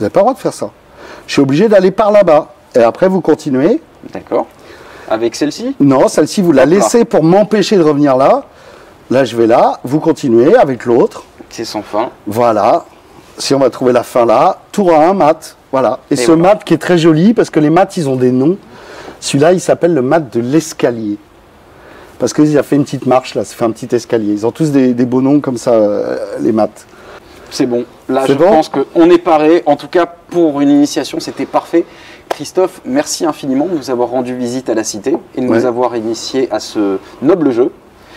n'avez pas le droit de faire ça. Je suis obligé d'aller par là-bas. Et après, vous continuez. D'accord. Avec celle-ci? Non, celle-ci, vous la laissez pour m'empêcher de revenir là. Là, je vais là. Vous continuez avec l'autre. C'est sans fin. Voilà. Si on va trouver la fin là. Tour à un mat. Voilà. Et ce mat qui est très joli, parce que les mats, ils ont des noms. Celui-là, il s'appelle le mat de l'escalier. Parce qu'ils ont fait une petite marche, là, ça fait un petit escalier. Ils ont tous des beaux noms comme ça, les maths. C'est bon. Là, je pense qu'on est paré. En tout cas, pour une initiation, c'était parfait. Christophe, merci infiniment de nous avoir rendu visite à la cité et de nous avoir initiés à ce noble jeu.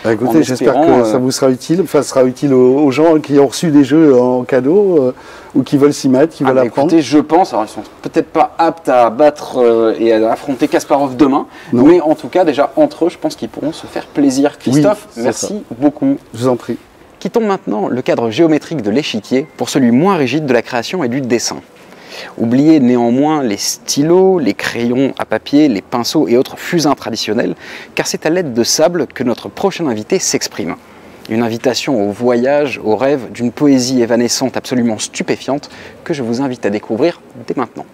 Bah écoutez, j'espère que ça vous sera utile, enfin, ça sera utile aux gens qui ont reçu des jeux en cadeau ou qui veulent s'y mettre, qui veulent apprendre. Écoutez, je pense, alors ils sont peut-être pas aptes à battre et à affronter Kasparov demain, mais en tout cas, déjà entre eux, je pense qu'ils pourront se faire plaisir. Christophe, merci beaucoup. Je vous en prie. Quittons maintenant le cadre géométrique de l'échiquier pour celui moins rigide de la création et du dessin. Oubliez néanmoins les stylos, les crayons à papier, les pinceaux et autres fusains traditionnels, car c'est à l'aide de sable que notre prochain invité s'exprime. Une invitation au voyage, au rêve, d'une poésie évanescente absolument stupéfiante que je vous invite à découvrir dès maintenant.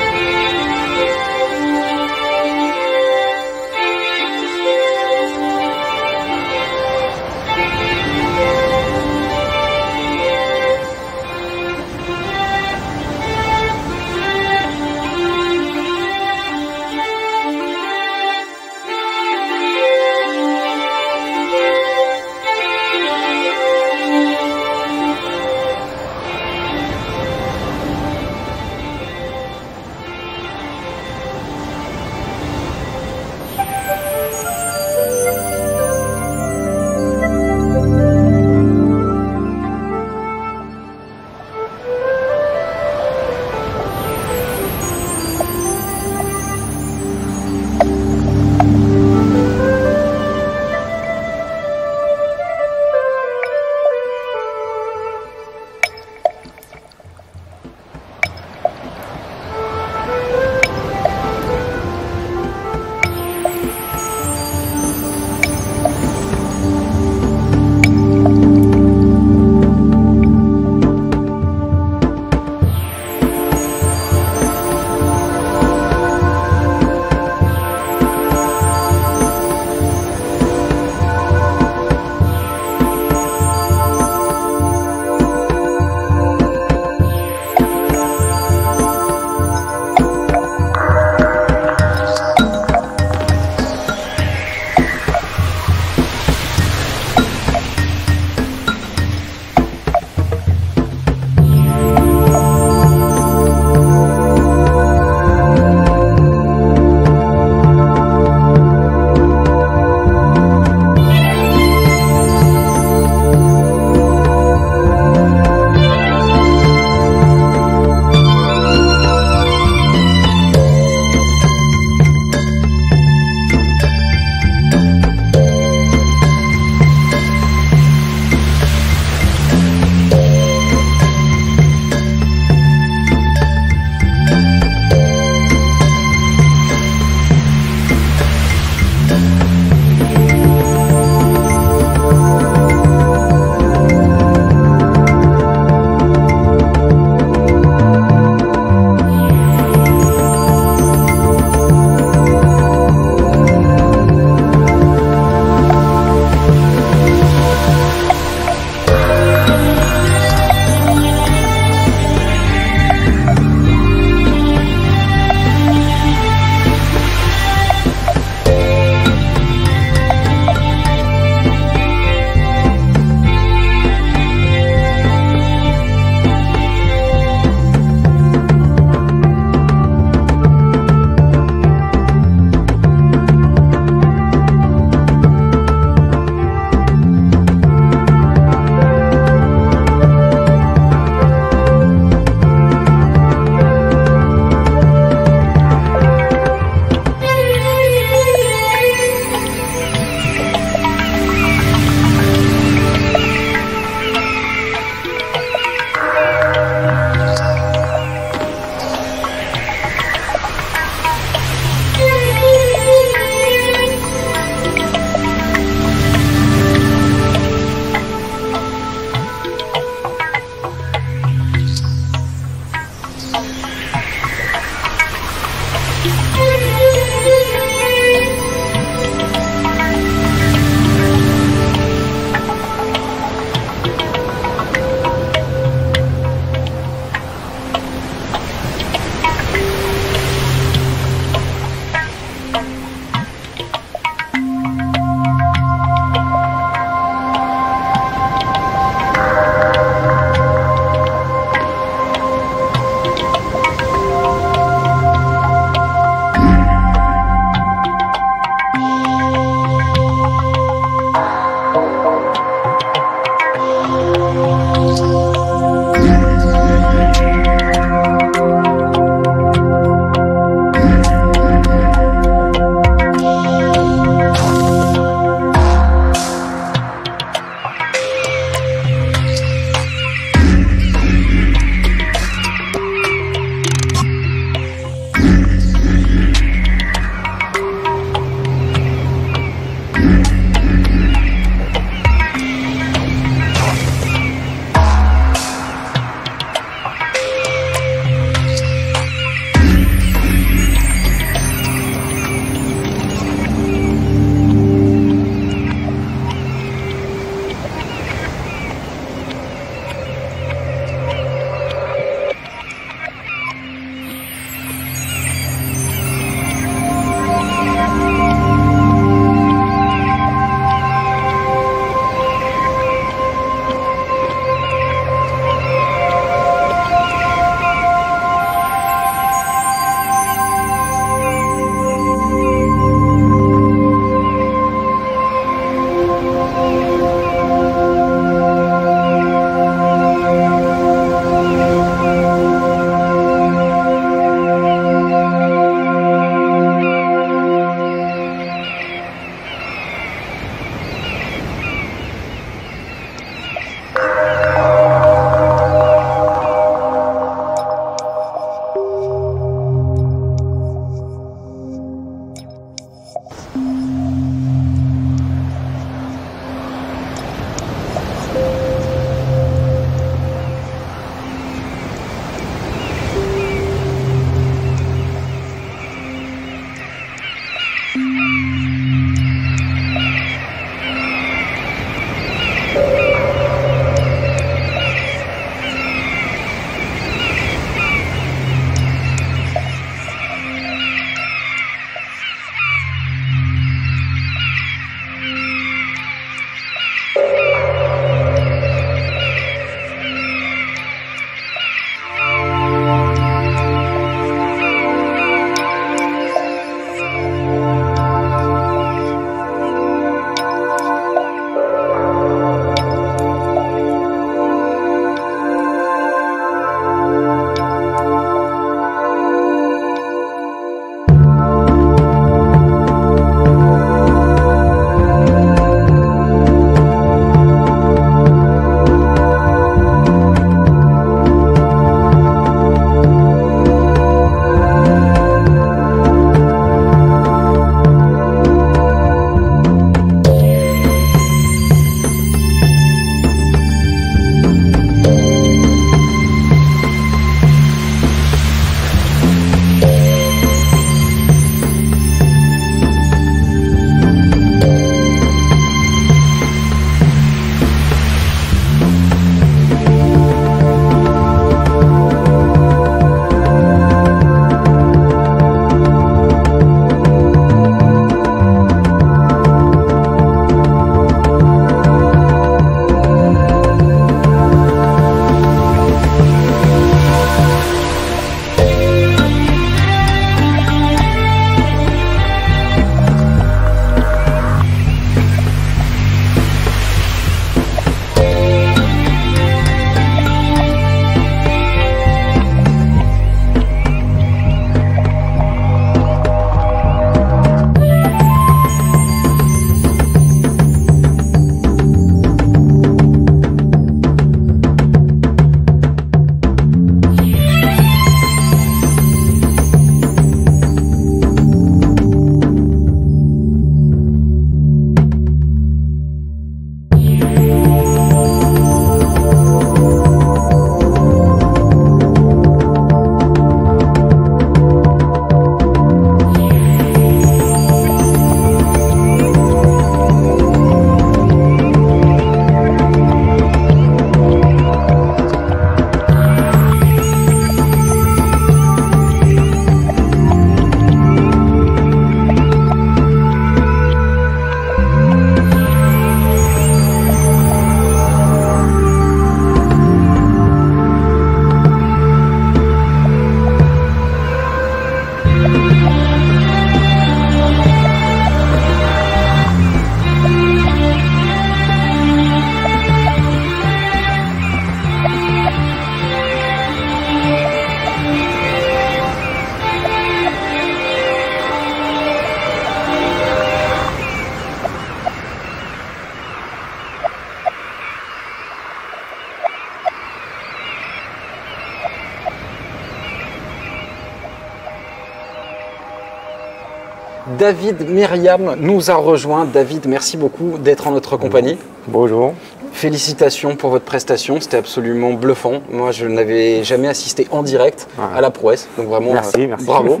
David Myriam nous a rejoint. David, merci beaucoup d'être en notre compagnie. Bonjour. Félicitations pour votre prestation, c'était absolument bluffant. Moi, je n'avais jamais assisté en direct à la prouesse, donc vraiment merci. Bravo.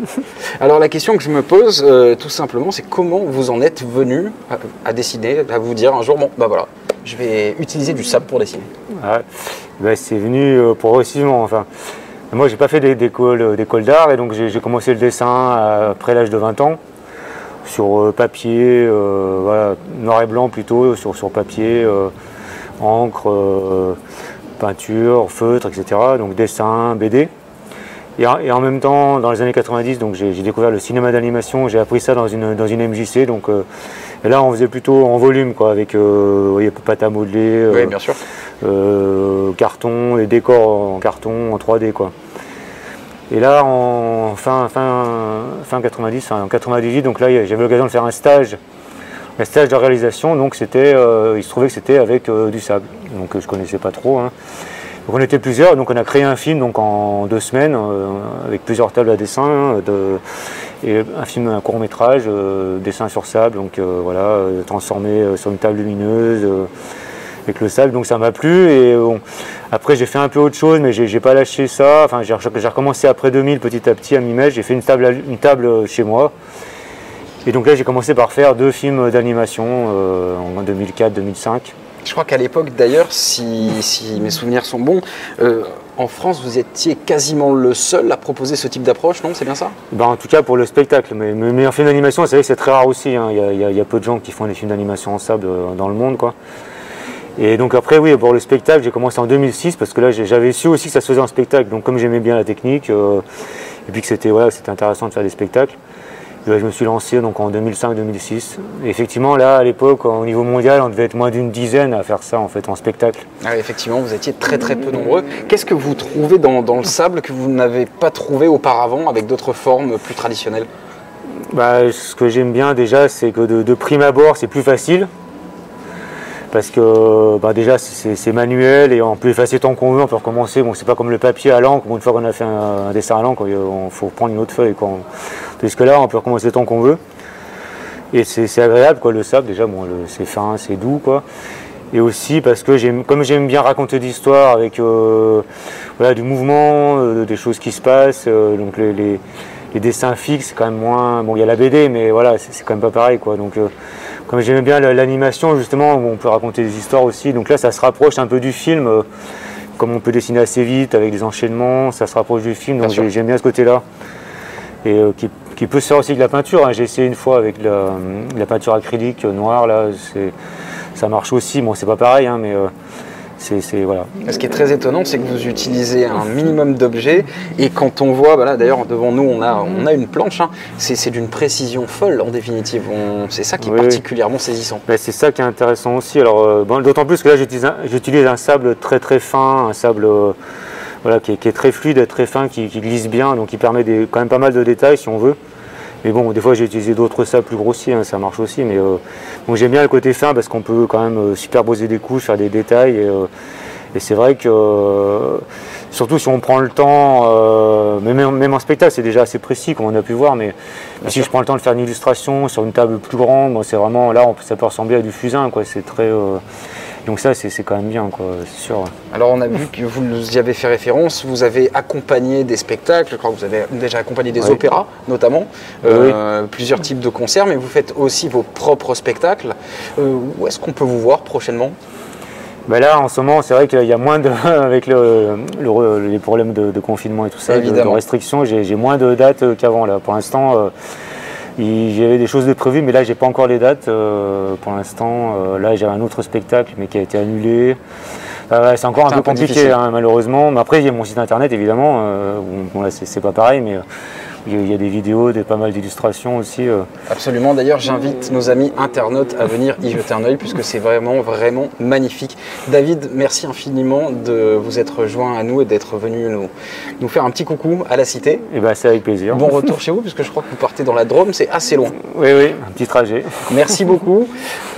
Alors la question que je me pose, tout simplement, c'est comment vous en êtes venu à décider, à vous dire un jour, bon, bah voilà, je vais utiliser du sable pour dessiner. C'est venu progressivement. Enfin, moi, j'ai pas fait d'école d'art et donc j'ai commencé le dessin après l'âge de 20 ans. Sur papier, voilà, noir et blanc plutôt, sur papier, encre, peinture, feutre, etc. Donc dessin, BD. Et en même temps, dans les années 90, donc j'ai découvert le cinéma d'animation. J'ai appris ça dans une MJC. Donc et là, on faisait plutôt en volume, quoi, avec vous voyez, pâte à modeler, oui, bien sûr. Carton, les décors en carton, en 3D, quoi. Et là, en fin 90, en 98, donc là, j'avais l'occasion de faire un stage de réalisation. Donc c'était, il se trouvait que c'était avec du sable. Donc je connaissais pas trop. Hein. Donc on était plusieurs, donc on a créé un film donc en 2 semaines avec plusieurs tables à dessin, et un film, un court métrage, dessin sur sable, donc voilà, transformé sur une table lumineuse. Avec le sable, donc ça m'a plu et bon, après j'ai fait un peu autre chose mais j'ai pas lâché ça, enfin j'ai recommencé après 2000 petit à petit à m'y mettre, j'ai fait une table chez moi et donc là j'ai commencé par faire 2 films d'animation en 2004-2005. Je crois qu'à l'époque d'ailleurs, si mes souvenirs sont bons, en France vous étiez quasiment le seul à proposer ce type d'approche, non? C'est bien ça? En tout cas pour le spectacle, mais en film d'animation c'est vrai que c'est très rare aussi, hein. Il y a peu de gens qui font des films d'animation en sable dans le monde, quoi. Et donc après, oui, pour le spectacle, j'ai commencé en 2006 parce que là, j'avais su aussi que ça se faisait en spectacle. Donc comme j'aimais bien la technique et puis que c'était intéressant de faire des spectacles, je me suis lancé donc en 2005-2006. Et effectivement, là, à l'époque, au niveau mondial, on devait être moins d'une dizaine à faire ça en fait en spectacle. Ah, effectivement, vous étiez très peu nombreux. Qu'est-ce que vous trouvez dans le sable que vous n'avez pas trouvé auparavant avec d'autres formes plus traditionnelles? Ce que j'aime bien déjà, c'est que de prime abord, c'est plus facile. Parce que déjà c'est manuel et on peut effacer tant qu'on veut, on peut recommencer. Bon, c'est pas comme le papier à l'encre, une fois qu'on a fait un dessin à l'encre, il faut prendre une autre feuille, quoi. Tandis que là, on peut recommencer tant qu'on veut. Et c'est agréable, quoi, le sable, déjà, bon, c'est fin, c'est doux, quoi. Et aussi parce que comme j'aime bien raconter des histoires avec voilà, du mouvement, des choses qui se passent, donc les dessins fixes, c'est quand même moins. Bon, il y a la BD, mais voilà, c'est quand même pas pareil, quoi. Donc, comme j'aimais bien l'animation, justement, on peut raconter des histoires aussi. Donc là, ça se rapproche un peu du film, comme on peut dessiner assez vite avec des enchaînements, ça se rapproche du film. Donc j'aime bien ce côté-là. Et qui peut se faire aussi avec la peinture. Hein. J'ai essayé une fois avec la peinture acrylique noire, là, ça marche aussi. Bon, c'est pas pareil, hein, mais. Voilà. Ce qui est très étonnant, c'est que vous utilisez un minimum d'objets et quand on voit, voilà, d'ailleurs devant nous on a une planche, hein, c'est d'une précision folle en définitive, c'est ça qui est particulièrement saisissant. C'est ça qui est intéressant aussi, alors d'autant plus que là j'utilise un sable très fin, un sable voilà, qui est très fluide, très fin, qui glisse bien, donc qui permet quand même pas mal de détails si on veut. Mais bon, des fois j'ai utilisé d'autres sables plus grossiers, hein, ça marche aussi. Mais bon, j'aime bien le côté fin parce qu'on peut quand même superposer des couches, faire des détails. Et c'est vrai que, surtout si on prend le temps, même en spectacle, c'est déjà assez précis comme on a pu voir. Mais si je prends le temps de faire une illustration sur une table plus grande, bon, c'est vraiment là, ça peut ressembler à du fusain, quoi. C'est très. Donc ça, c'est quand même bien, quoi, c'est sûr. Alors on a vu que vous y avez fait référence, vous avez accompagné des spectacles, je crois que vous avez déjà accompagné des opéras notamment, plusieurs types de concerts, mais vous faites aussi vos propres spectacles. Où est-ce qu'on peut vous voir prochainement? Là, en ce moment, c'est vrai qu'il y a moins de, avec les problèmes de confinement et tout ça, de restrictions, j'ai moins de dates qu'avant. Là, pour l'instant, j'avais des choses de prévues, mais là, j'ai pas encore les dates. Pour l'instant, là, j'ai un autre spectacle, mais qui a été annulé. C'est encore un peu compliqué, hein, malheureusement. Mais après, il y a mon site internet, évidemment. Bon, là, c'est pas pareil, mais il y a des vidéos, pas mal d'illustrations aussi. Absolument. D'ailleurs, j'invite nos amis internautes à venir y jeter un œil, puisque c'est vraiment magnifique. David, merci infiniment de vous être joint à nous et d'être venu nous faire un petit coucou à la Cité. Et c'est avec plaisir. Bon retour chez vous, puisque je crois que vous partez dans la Drôme, c'est assez loin. Oui, un petit trajet. Merci beaucoup.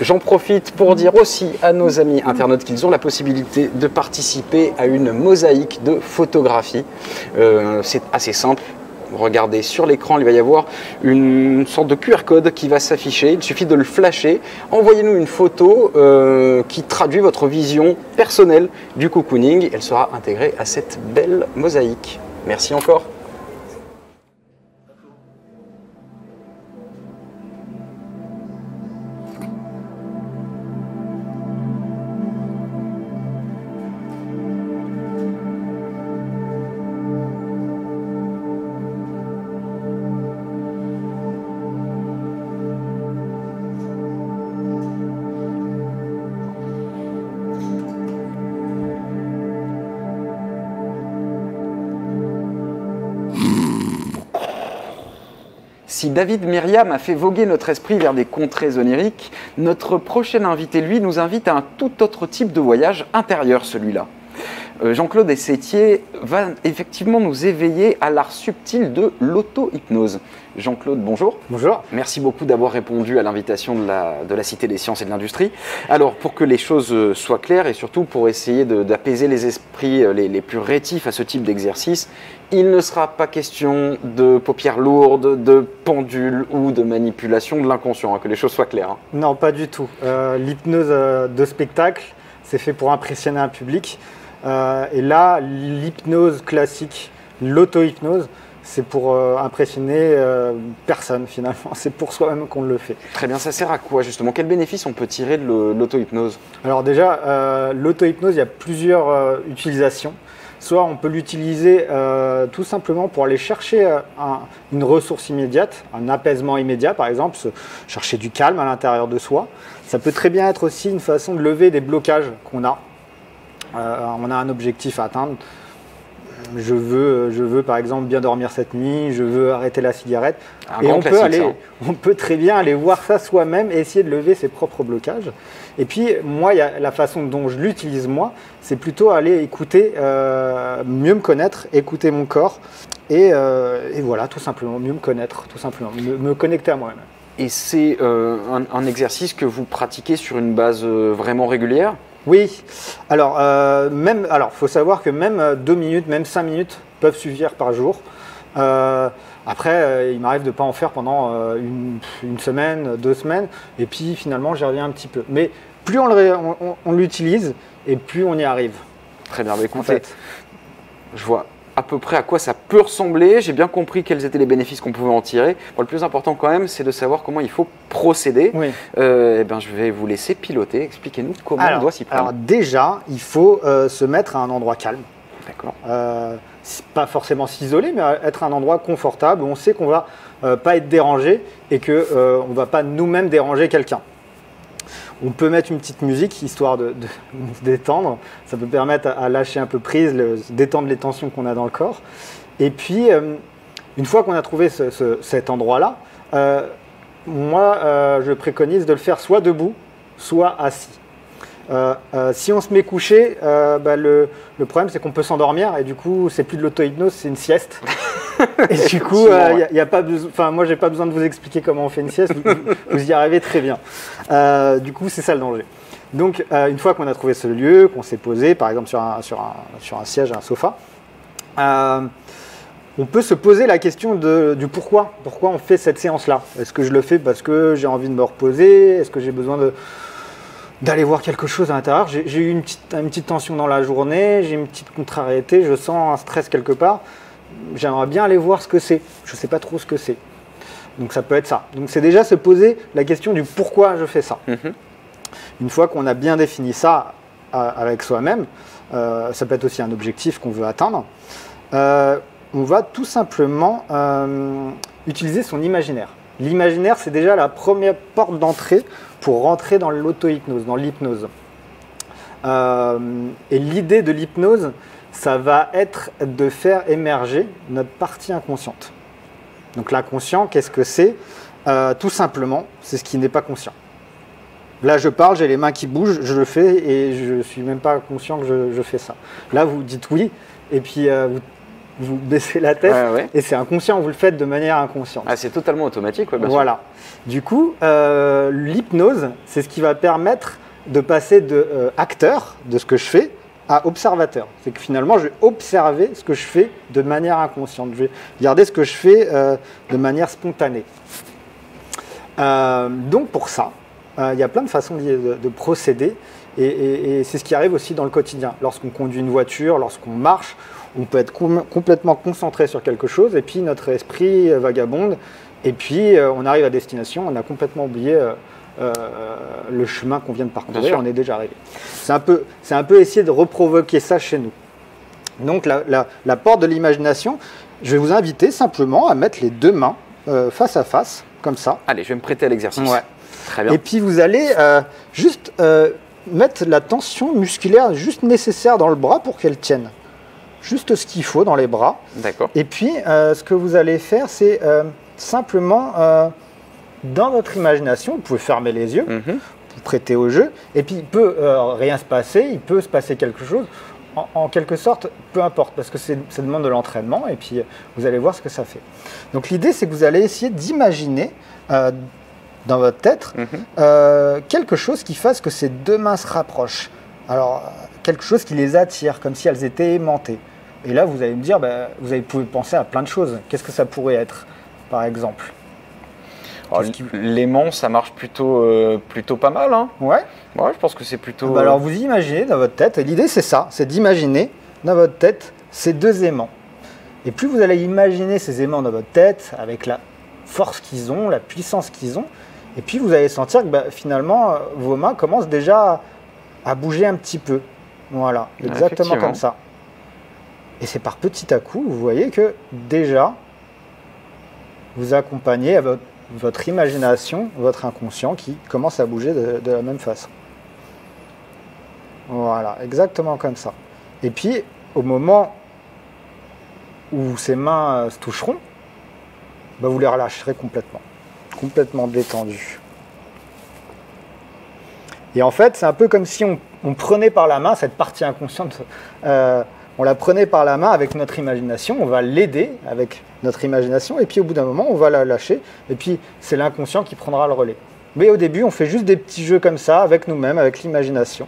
J'en profite pour dire aussi à nos amis internautes qu'ils ont la possibilité de participer à une mosaïque de photographie. C'est assez simple. Regardez sur l'écran, il va y avoir une sorte de QR code qui va s'afficher. Il suffit de le flasher. Envoyez-nous une photo qui traduit votre vision personnelle du cocooning. Elle sera intégrée à cette belle mosaïque. Merci encore. Si David Myriam a fait voguer notre esprit vers des contrées oniriques, notre prochain invité, lui, nous invite à un tout autre type de voyage intérieur, celui-là. Jean-Claude Essetier va effectivement nous éveiller à l'art subtil de l'auto-hypnose. Jean-Claude, bonjour. Bonjour. Merci beaucoup d'avoir répondu à l'invitation de la Cité des Sciences et de l'Industrie. Alors, pour que les choses soient claires et surtout pour essayer d'apaiser les esprits les plus rétifs à ce type d'exercice, il ne sera pas question de paupières lourdes, de pendules ou de manipulation de l'inconscient, que les choses soient claires. Non, pas du tout. L'hypnose de spectacle, c'est fait pour impressionner un public. Et là, l'hypnose classique, l'auto-hypnose, c'est pour impressionner personne finalement. C'est pour soi-même qu'on le fait. Très bien, ça sert à quoi justement? Quel bénéfice on peut tirer de l'auto-hypnose? Alors déjà, l'auto-hypnose, il y a plusieurs utilisations. Soit on peut l'utiliser tout simplement pour aller chercher une ressource immédiate, un apaisement immédiat par exemple, chercher du calme à l'intérieur de soi. Ça peut très bien être aussi une façon de lever des blocages qu'on a. On a un objectif à atteindre. Je veux par exemple bien dormir cette nuit, je veux arrêter la cigarette. Et on peut très bien aller voir ça soi-même et essayer de lever ses propres blocages. Et puis moi, la façon dont je l'utilise moi, c'est plutôt aller écouter, mieux me connaître, écouter mon corps et voilà, tout simplement, mieux me connaître, tout simplement, me connecter à moi-même. Et c'est un exercice que vous pratiquez sur une base vraiment régulière? Oui, alors faut savoir que même 2 minutes, même 5 minutes peuvent suffire par jour. Après, il m'arrive de ne pas en faire pendant une semaine, 2 semaines, et puis finalement j'y reviens un petit peu. Mais plus on l'utilise, et plus on y arrive. Très bien, écoutez, en fait, je vois à peu près à quoi ça peut ressembler. J'ai bien compris quels étaient les bénéfices qu'on pouvait en tirer. Bon, le plus important quand même, c'est de savoir comment il faut procéder. Oui. Je vais vous laisser piloter. Expliquez-nous comment on doit s'y prendre. Alors déjà, il faut se mettre à un endroit calme. D'accord. Pas forcément s'isoler, mais être à un endroit confortable où on sait qu'on va pas être dérangé et qu'on ne va pas nous-mêmes déranger quelqu'un. On peut mettre une petite musique histoire de se détendre. Ça peut permettre à lâcher un peu prise, détendre les tensions qu'on a dans le corps. Et puis, une fois qu'on a trouvé cet endroit-là, moi, je préconise de le faire soit debout, soit assis. Si on se met couché, le problème c'est qu'on peut s'endormir et du coup c'est plus de l'auto-hypnose, c'est une sieste. Et du coup, y a pas besoin, enfin moi j'ai pas besoin de vous expliquer comment on fait une sieste, vous y arrivez très bien. Du coup c'est ça le danger. Donc une fois qu'on a trouvé ce lieu, qu'on s'est posé par exemple sur un siège, un sofa, on peut se poser la question du pourquoi on fait cette séance-là. Est-ce que je le fais parce que j'ai envie de me reposer? Est-ce que j'ai besoin d'aller voir quelque chose à l'intérieur? J'ai eu une petite tension dans la journée, j'ai une petite contrariété, je sens un stress quelque part. J'aimerais bien aller voir ce que c'est. Je ne sais pas trop ce que c'est. Donc ça peut être ça. Donc c'est déjà se poser la question du pourquoi je fais ça. Une fois qu'on a bien défini ça avec soi-même, ça peut être aussi un objectif qu'on veut atteindre, on va tout simplement utiliser son imaginaire. L'imaginaire, c'est déjà la première porte d'entrée pour rentrer dans l'auto-hypnose, dans l'hypnose. Et l'idée de l'hypnose, ça va être de faire émerger notre partie inconsciente. Donc l'inconscient, qu'est-ce que c'est? Tout simplement, c'est ce qui n'est pas conscient. Là, je parle, j'ai les mains qui bougent, je le fais et je ne suis même pas conscient que je fais ça. Là, vous dites oui, et puis vous baissez la tête, et c'est inconscient, vous le faites de manière inconsciente. Ah, c'est totalement automatique, bien sûr. Voilà. Du coup, l'hypnose, c'est ce qui va permettre de passer de acteur de ce que je fais à observateur. C'est que finalement, je vais observer ce que je fais de manière inconsciente. Je vais regarder ce que je fais de manière spontanée. Donc pour ça, il y a plein de façons de procéder. Et c'est ce qui arrive aussi dans le quotidien. Lorsqu'on conduit une voiture, lorsqu'on marche, on peut être complètement concentré sur quelque chose et puis notre esprit vagabonde. Et puis on arrive à destination, on a complètement oublié le chemin qu'on vient de parcourir, on est déjà arrivé. C'est un peu essayer de reprovoquer ça chez nous. Donc la porte de l'imagination, je vais vous inviter simplement à mettre les deux mains face à face, comme ça. Allez, je vais me prêter à l'exercice. Ouais. Très bien. Et puis vous allez juste mettre la tension musculaire juste nécessaire dans le bras pour qu'elle tienne. Juste ce qu'il faut dans les bras. D'accord. Et puis ce que vous allez faire, c'est simplement dans votre imagination, vous pouvez fermer les yeux, vous prêter au jeu, et puis il peut rien se passer, il peut se passer quelque chose, en quelque sorte, peu importe, parce que ça demande de l'entraînement, et puis vous allez voir ce que ça fait. Donc l'idée, c'est que vous allez essayer d'imaginer dans votre tête quelque chose qui fasse que ces deux mains se rapprochent. Alors, quelque chose qui les attire, comme si elles étaient aimantées. Et là, vous allez me dire, vous pouvez penser à plein de choses. Qu'est-ce que ça pourrait être, par exemple? L'aimant, ça marche plutôt pas mal. Hein. Ouais. Ouais, je pense que c'est plutôt... Alors vous imaginez dans votre tête, et l'idée c'est ça, c'est d'imaginer dans votre tête ces deux aimants. Et plus vous allez imaginer ces aimants dans votre tête, avec la force qu'ils ont, la puissance qu'ils ont, et puis vous allez sentir que finalement vos mains commencent déjà à bouger un petit peu. Voilà, exactement comme ça. Et c'est par petit à coup, vous voyez que déjà, vous accompagnez à votre imagination, votre inconscient qui commence à bouger de la même façon. Voilà, exactement comme ça. Et puis, au moment où ces mains se toucheront, vous les relâcherez complètement détendues. Et en fait, c'est un peu comme si on prenait par la main cette partie inconsciente, on la prenait par la main avec notre imagination, on va l'aider avec notre imagination, et puis au bout d'un moment, on va la lâcher, et puis c'est l'inconscient qui prendra le relais. Mais au début, on fait juste des petits jeux comme ça, avec nous-mêmes, avec l'imagination,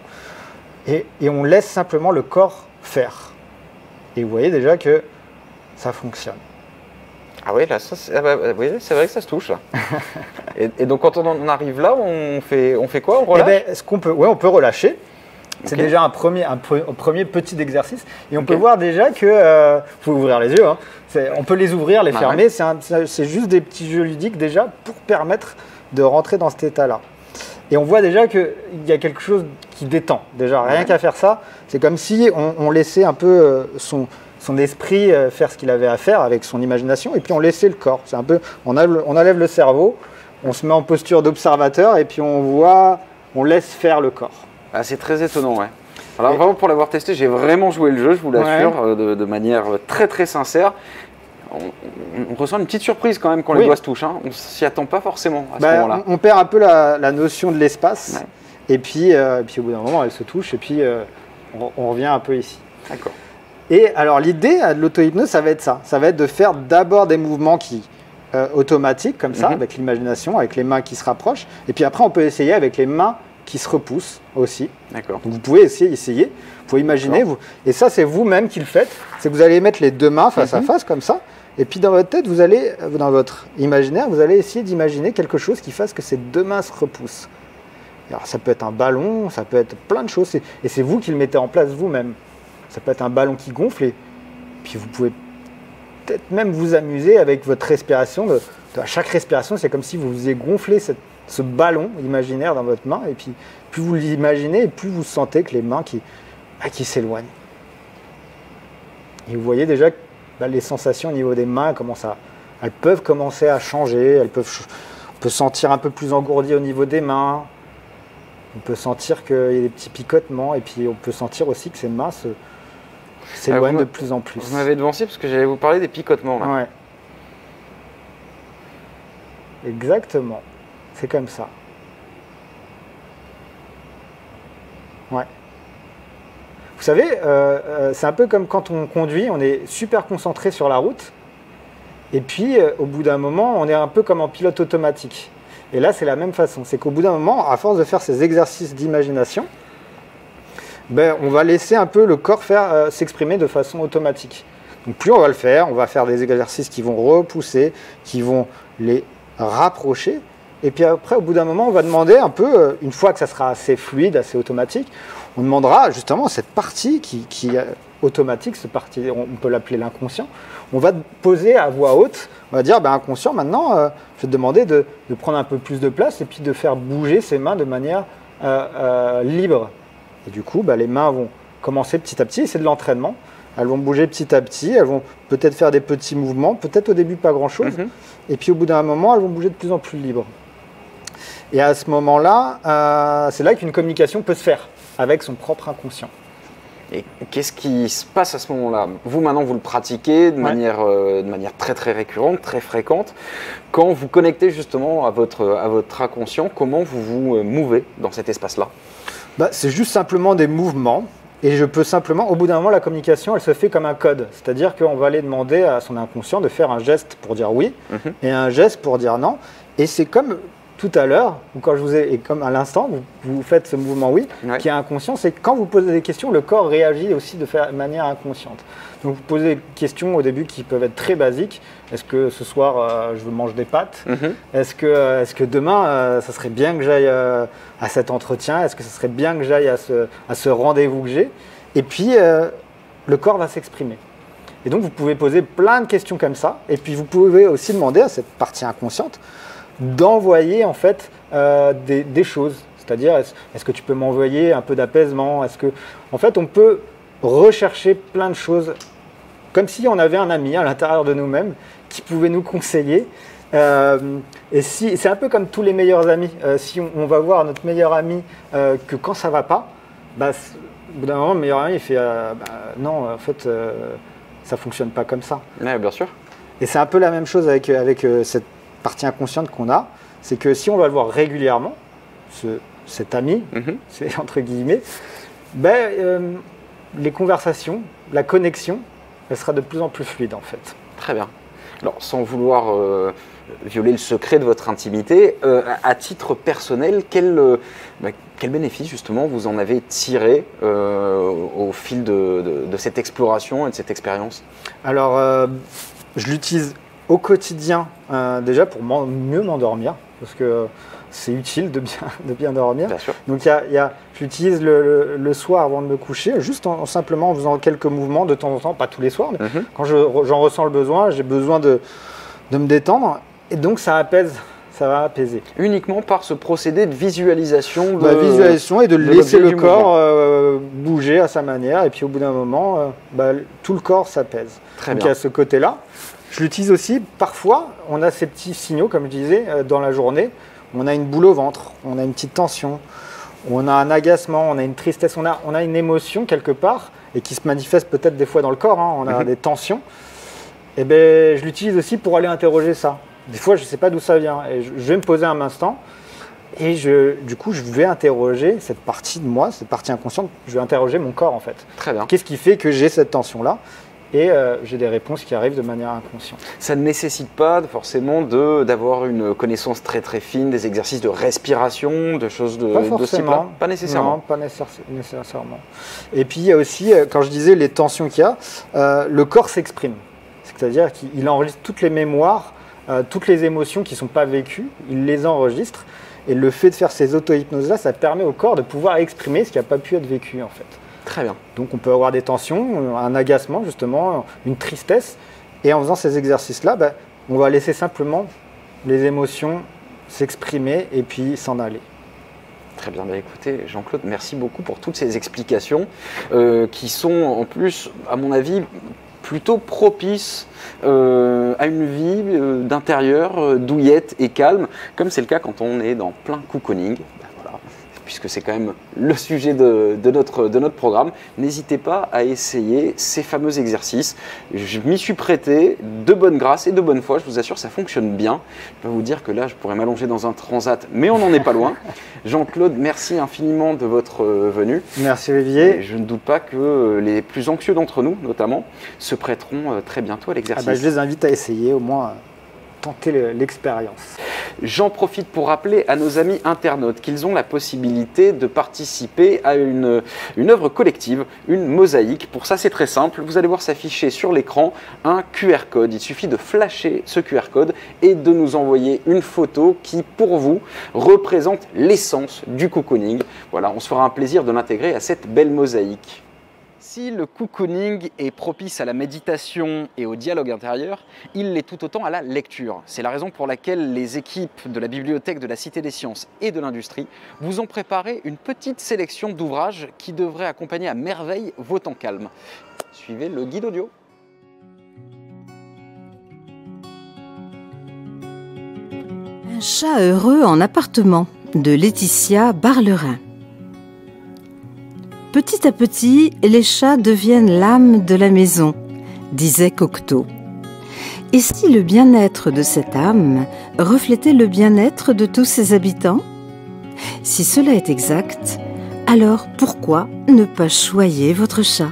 et on laisse simplement le corps faire. Et vous voyez déjà que ça fonctionne. Ah oui, là, oui, c'est vrai que ça se touche. Là. et donc, quand on en arrive là, on fait quoi? On relâche? On peut relâcher. C'est déjà un premier petit exercice. Et on peut voir déjà que... vous pouvez ouvrir les yeux. Hein. On peut les ouvrir, les fermer. Ouais. C'est juste des petits jeux ludiques déjà pour permettre de rentrer dans cet état-là. Et on voit déjà qu'il y a quelque chose qui détend. Déjà, rien qu'à faire ça, c'est comme si on laissait un peu son esprit faire ce qu'il avait à faire avec son imagination. Et puis on laissait le corps. C'est un peu, on enlève le cerveau, on se met en posture d'observateur et puis on laisse faire le corps. Ah, c'est très étonnant, ouais. Alors vraiment, pour l'avoir testé, j'ai vraiment joué le jeu, je vous l'assure, de manière très très sincère. On ressent une petite surprise quand même quand les doigts se touchent. Hein. On ne s'y attend pas forcément à ce moment-là. On perd un peu la notion de l'espace. Ouais. Et puis au bout d'un moment, elle se touche et puis on revient un peu ici. D'accord. Et alors l'idée de l'auto-hypnose, ça va être ça. Ça va être de faire d'abord des mouvements automatiques, comme ça, avec l'imagination, avec les mains qui se rapprochent. Et puis après, on peut essayer avec les mains qui se repoussent aussi. D'accord. Donc vous pouvez essayer. Vous pouvez imaginer. Et ça, c'est vous-même qui le faites. C'est que vous allez mettre les deux mains face à face, comme ça. Et puis dans votre tête, dans votre imaginaire, vous allez essayer d'imaginer quelque chose qui fasse que ces deux mains se repoussent. Alors ça peut être un ballon, ça peut être plein de choses. Et c'est vous qui le mettez en place vous-même. Ça peut être un ballon qui gonfle. Et puis vous pouvez peut-être même vous amuser avec votre respiration. À chaque respiration, c'est comme si vous faisiez gonfler ce ballon imaginaire dans votre main. Et puis plus vous l'imaginez, et plus vous sentez que les mains qui s'éloignent. Et vous voyez déjà que les sensations au niveau des mains, elles peuvent commencer à changer. On peut sentir un peu plus engourdi au niveau des mains. On peut sentir qu'il y a des petits picotements. Et puis on peut sentir aussi que ces mains s'éloignent de plus en plus. Vous m'avez devancé parce que j'allais vous parler des picotements. Là. Ouais. Exactement. C'est comme ça. Ouais. Vous savez, c'est un peu comme quand on conduit, on est super concentré sur la route, et puis au bout d'un moment, on est un peu comme en pilote automatique. Et là, c'est la même façon. C'est qu'au bout d'un moment, à force de faire ces exercices d'imagination, on va laisser un peu le corps s'exprimer de façon automatique. Donc plus on va le faire, on va faire des exercices qui vont repousser, qui vont les rapprocher. Et puis après, au bout d'un moment, on va demander un peu, une fois que ça sera assez fluide, assez automatique, on demandera justement cette partie qui est automatique, cette partie, on peut l'appeler l'inconscient. On va poser à voix haute, on va dire, inconscient, maintenant, je vais te demander de prendre un peu plus de place et puis de faire bouger ses mains de manière libre. Et du coup, les mains vont commencer petit à petit, c'est de l'entraînement. Elles vont bouger petit à petit, elles vont peut-être faire des petits mouvements, peut-être au début pas grand-chose, et puis au bout d'un moment, elles vont bouger de plus en plus libre. Et à ce moment-là, c'est là qu'une communication peut se faire avec son propre inconscient. Et qu'est-ce qui se passe à ce moment-là? Vous, maintenant, vous le pratiquez de manière très très récurrente, très fréquente. Quand vous connectez justement à votre inconscient, comment vous vous mouvez dans cet espace-là? C'est juste simplement des mouvements. Et je peux simplement, au bout d'un moment, la communication, elle se fait comme un code. C'est-à-dire qu'on va aller demander à son inconscient de faire un geste pour dire oui et un geste pour dire non. Et c'est comme tout à l'heure, ou quand je vous ai, et comme à l'instant, vous faites ce mouvement oui, qui est inconscient, c'est que quand vous posez des questions, le corps réagit aussi de manière inconsciente. Donc vous posez des questions au début qui peuvent être très basiques. Est-ce que ce soir, je mange des pâtes? Est-ce que demain, ça serait bien que j'aille à cet entretien? Est-ce que ça serait bien que j'aille à ce rendez-vous que j'ai? Et puis, le corps va s'exprimer. Et donc, vous pouvez poser plein de questions comme ça. Et puis, vous pouvez aussi demander à cette partie inconsciente d'envoyer en fait des choses. C'est-à-dire, est-ce que tu peux m'envoyer un peu d'apaisement? En fait, on peut rechercher plein de choses comme si on avait un ami à l'intérieur de nous-mêmes qui pouvait nous conseiller. Et c'est un peu comme tous les meilleurs amis. Si on va voir notre meilleur ami que quand ça va pas, au bout d'un moment, le meilleur ami il fait non, en fait, ça fonctionne pas comme ça. Ouais, bien sûr. Et c'est un peu la même chose avec cette partie inconsciente qu'on a. C'est que si on va le voir régulièrement, cet ami, c'est entre guillemets, les conversations, la connexion, elle sera de plus en plus fluide en fait. Très bien. Alors, sans vouloir violer le secret de votre intimité, à titre personnel, quel bénéfice justement vous en avez tiré au fil de cette exploration et de cette expérience? Alors, je l'utilise au quotidien déjà pour mieux m'endormir, parce que c'est utile de bien dormir. Bien sûr. Donc je l'utilise le soir avant de me coucher, juste simplement en faisant quelques mouvements de temps en temps, pas tous les soirs, mais quand j'en ressens le besoin, j'ai besoin de me détendre, et donc ça apaise, ça va apaiser. Uniquement par ce procédé de visualisation visualisation et de laisser le corps bouger à sa manière, et puis au bout d'un moment, tout le corps s'apaise. Donc il y a ce côté-là. Je l'utilise aussi, parfois, on a ces petits signaux, comme je disais, dans la journée. On a une boule au ventre, on a une petite tension, on a un agacement, on a une tristesse, on a une émotion quelque part, et qui se manifeste peut-être des fois dans le corps, on a des tensions. Et je l'utilise aussi pour aller interroger ça. Des fois, je ne sais pas d'où ça vient, et je vais me poser un instant, et du coup, je vais interroger cette partie de moi, cette partie inconsciente, je vais interroger mon corps en fait. Très bien. Qu'est-ce qui fait que j'ai cette tension-là? Et j'ai des réponses qui arrivent de manière inconsciente. Ça ne nécessite pas forcément d'avoir une connaissance très très fine des exercices de respiration, de choses de ce type-là? Pas nécessairement. Non, pas nécessairement. Et puis il y a aussi, quand je disais les tensions qu'il y a, le corps s'exprime. C'est-à-dire qu'il enregistre toutes les mémoires, toutes les émotions qui ne sont pas vécues, il les enregistre. Et le fait de faire ces auto-hypnoses-là, ça permet au corps de pouvoir exprimer ce qui n'a pas pu être vécu en fait. Très bien. Donc on peut avoir des tensions, un agacement justement, une tristesse. Et en faisant ces exercices-là, on va laisser simplement les émotions s'exprimer et puis s'en aller. Très bien, écoutez Jean-Claude, merci beaucoup pour toutes ces explications qui sont en plus, à mon avis, plutôt propices à une vie d'intérieur douillette et calme, comme c'est le cas quand on est dans plein cocooning. Puisque c'est quand même le sujet de notre programme, n'hésitez pas à essayer ces fameux exercices. Je m'y suis prêté de bonne grâce et de bonne foi, je vous assure, ça fonctionne bien. Je peux vous dire que là, je pourrais m'allonger dans un transat, mais on n'en est pas loin. Jean-Claude, merci infiniment de votre venue. Merci Olivier. Et je ne doute pas que les plus anxieux d'entre nous, notamment, se prêteront très bientôt à l'exercice. Je les invite à essayer au moins tenter l'expérience. J'en profite pour rappeler à nos amis internautes qu'ils ont la possibilité de participer à une œuvre collective, une mosaïque. Pour ça, c'est très simple. Vous allez voir s'afficher sur l'écran un QR code. Il suffit de flasher ce QR code et de nous envoyer une photo qui, pour vous, représente l'essence du cocooning. Voilà, on se fera un plaisir de l'intégrer à cette belle mosaïque. Si le cocooning est propice à la méditation et au dialogue intérieur, il l'est tout autant à la lecture. C'est la raison pour laquelle les équipes de la bibliothèque de la Cité des Sciences et de l'Industrie vous ont préparé une petite sélection d'ouvrages qui devraient accompagner à merveille vos temps calmes. Suivez le guide audio. Un chat heureux en appartement de Laetitia Barlerin. Petit à petit, les chats deviennent l'âme de la maison, disait Cocteau. Et si le bien-être de cette âme reflétait le bien-être de tous ses habitants? Si cela est exact, alors pourquoi ne pas choyer votre chat?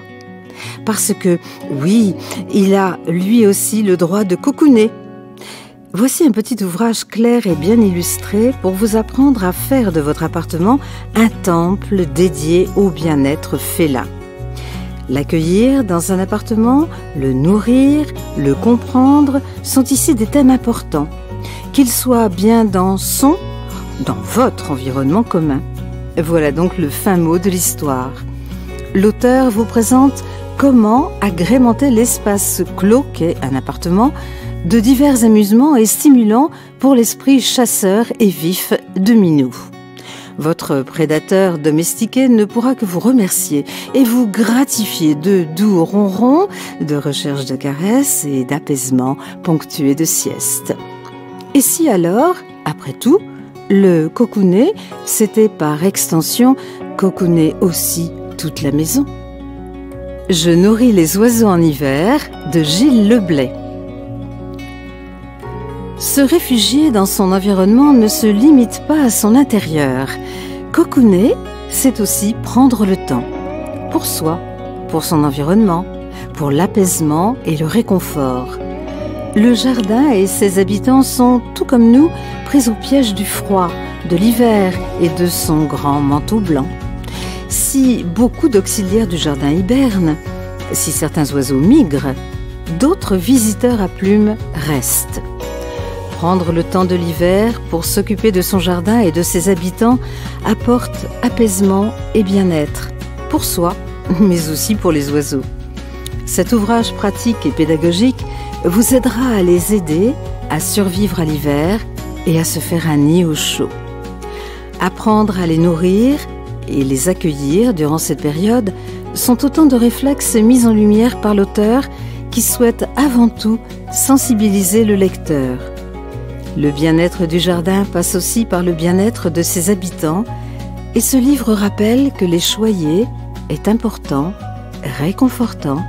Parce que, oui, il a lui aussi le droit de cocooner. Voici un petit ouvrage clair et bien illustré pour vous apprendre à faire de votre appartement un temple dédié au bien-être félin. L'accueillir dans un appartement, le nourrir, le comprendre sont ici des thèmes importants, qu'il soit bien dans votre environnement commun. Voilà donc le fin mot de l'histoire. L'auteur vous présente comment agrémenter l'espace clos qu'est un appartement de divers amusements et stimulants pour l'esprit chasseur et vif de Minou. Votre prédateur domestiqué ne pourra que vous remercier et vous gratifier de doux ronrons, de recherche de caresses et d'apaisement ponctués de sieste. Et si alors, après tout, le cocooner, c'était par extension cocooner aussi toute la maison? Je nourris les oiseaux en hiver de Gilles Leblay. Se réfugier dans son environnement ne se limite pas à son intérieur. Cocooner, c'est aussi prendre le temps. Pour soi, pour son environnement, pour l'apaisement et le réconfort. Le jardin et ses habitants sont, tout comme nous, pris au piège du froid, de l'hiver et de son grand manteau blanc. Si beaucoup d'auxiliaires du jardin hibernent, si certains oiseaux migrent, d'autres visiteurs à plumes restent. Prendre le temps de l'hiver pour s'occuper de son jardin et de ses habitants apporte apaisement et bien-être, pour soi, mais aussi pour les oiseaux. Cet ouvrage pratique et pédagogique vous aidera à les aider à survivre à l'hiver et à se faire un nid au chaud. Apprendre à les nourrir et les accueillir durant cette période sont autant de réflexes mis en lumière par l'auteur qui souhaite avant tout sensibiliser le lecteur. Le bien-être du jardin passe aussi par le bien-être de ses habitants et ce livre rappelle que les choyer est important, réconfortant,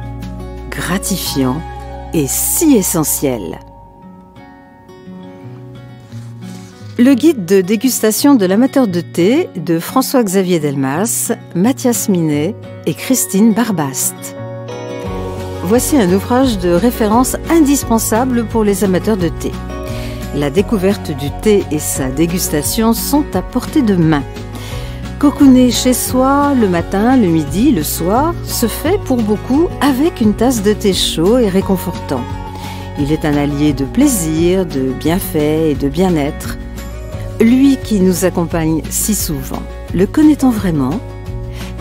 gratifiant et si essentiel. Le guide de dégustation de l'amateur de thé de François-Xavier Delmas, Mathias Minet et Christine Barbaste. Voici un ouvrage de référence indispensable pour les amateurs de thé. La découverte du thé et sa dégustation sont à portée de main. Cocooner chez soi, le matin, le midi, le soir, se fait pour beaucoup avec une tasse de thé chaud et réconfortant. Il est un allié de plaisir, de bienfait et de bien-être. Lui qui nous accompagne si souvent, le connaît-on vraiment?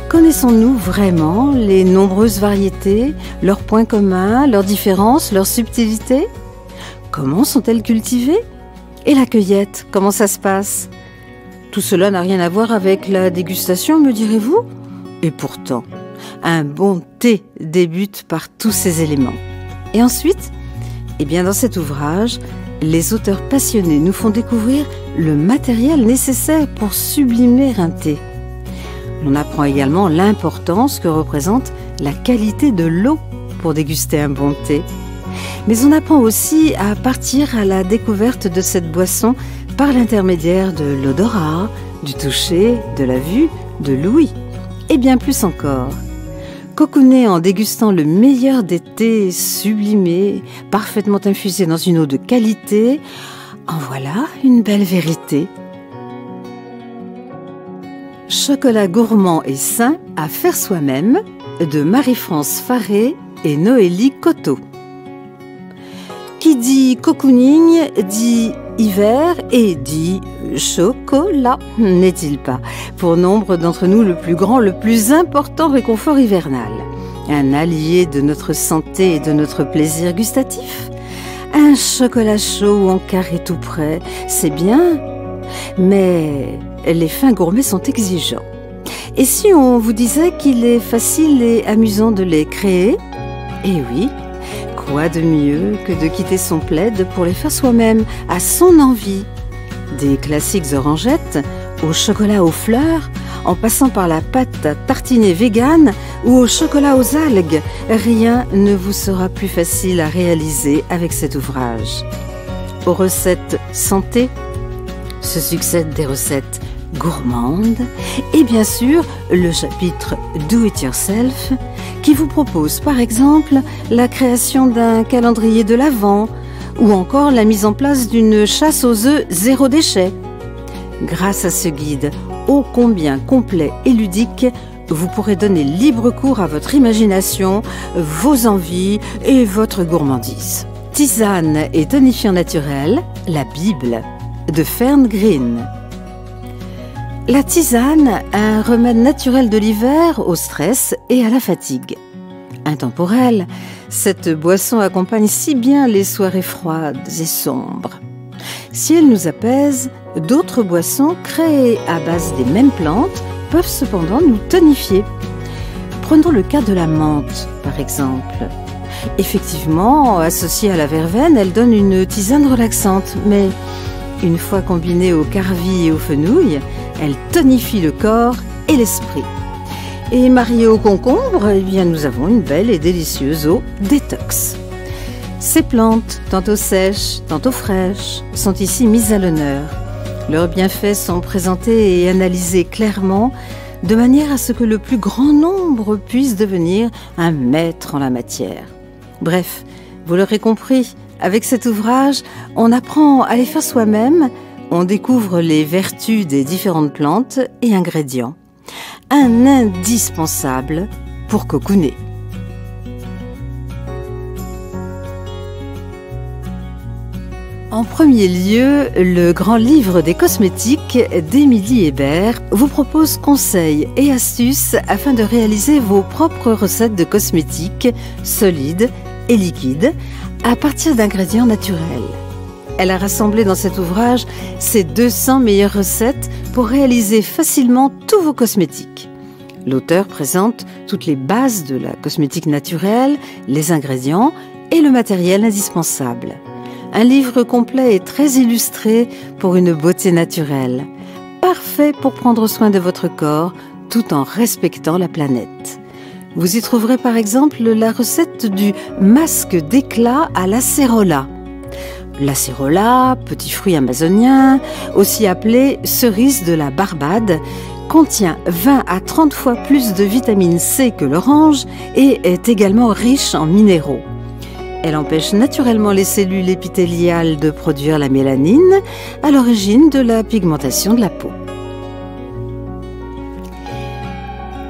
Connaissons-nous vraiment les nombreuses variétés, leurs points communs, leurs différences, leurs subtilités? Comment sont-elles cultivées? Et la cueillette, comment ça se passe? Tout cela n'a rien à voir avec la dégustation, me direz-vous? Et pourtant, un bon thé débute par tous ces éléments. Et ensuite, eh bien dans cet ouvrage, les auteurs passionnés nous font découvrir le matériel nécessaire pour sublimer un thé. On apprend également l'importance que représente la qualité de l'eau pour déguster un bon thé. Mais on apprend aussi à partir à la découverte de cette boisson par l'intermédiaire de l'odorat, du toucher, de la vue, de l'ouïe et bien plus encore. Cocooner en dégustant le meilleur des thés sublimés, parfaitement infusés dans une eau de qualité, en voilà une belle vérité. Chocolat gourmand et sain à faire soi-même de Marie-France Faré et Noélie Coteau. Qui dit cocooning dit hiver et dit chocolat, n'est-il pas? Pour nombre d'entre nous, le plus grand, le plus important réconfort hivernal. Un allié de notre santé et de notre plaisir gustatif. Un chocolat chaud ou en carré tout prêt, c'est bien, mais les fins gourmets sont exigeants. Et si on vous disait qu'il est facile et amusant de les créer? Eh oui, quoi de mieux que de quitter son plaid pour les faire soi-même, à son envie? Des classiques orangettes, au chocolat aux fleurs, en passant par la pâte à tartiner végane ou au chocolat aux algues, rien ne vous sera plus facile à réaliser avec cet ouvrage. Aux recettes santé se succèdent des recettes gourmandes et bien sûr le chapitre Do It Yourself qui vous propose par exemple la création d'un calendrier de l'Avent ou encore la mise en place d'une chasse aux œufs zéro déchet. Grâce à ce guide ô combien complet et ludique, vous pourrez donner libre cours à votre imagination, vos envies et votre gourmandise. Tisane et tonifiant naturel, la Bible de Fern Green. La tisane, un remède naturel de l'hiver au stress et à la fatigue. Intemporelle, cette boisson accompagne si bien les soirées froides et sombres. Si elle nous apaise, d'autres boissons créées à base des mêmes plantes peuvent cependant nous tonifier. Prenons le cas de la menthe, par exemple. Effectivement, associée à la verveine, elle donne une tisane relaxante, mais une fois combinée au carvi et au fenouil, elle tonifie le corps et l'esprit. Et mariée au concombre, eh bien, nous avons une belle et délicieuse eau détox. Ces plantes, tantôt sèches, tantôt fraîches, sont ici mises à l'honneur. Leurs bienfaits sont présentés et analysés clairement, de manière à ce que le plus grand nombre puisse devenir un maître en la matière. Bref, vous l'aurez compris, avec cet ouvrage, on apprend à les faire soi-même, on découvre les vertus des différentes plantes et ingrédients. Un indispensable pour cocooner. En premier lieu, le grand livre des cosmétiques d'Émilie Hébert vous propose conseils et astuces afin de réaliser vos propres recettes de cosmétiques solides et liquides à partir d'ingrédients naturels. Elle a rassemblé dans cet ouvrage ses 200 meilleures recettes pour réaliser facilement tous vos cosmétiques. L'auteur présente toutes les bases de la cosmétique naturelle, les ingrédients et le matériel indispensable. Un livre complet et très illustré pour une beauté naturelle. Parfait pour prendre soin de votre corps tout en respectant la planète. Vous y trouverez par exemple la recette du masque d'éclat à l'acérola. L'acérola, petit fruit amazonien, aussi appelé cerise de la Barbade, contient 20 à 30 fois plus de vitamine C que l'orange et est également riche en minéraux. Elle empêche naturellement les cellules épithéliales de produire la mélanine, à l'origine de la pigmentation de la peau.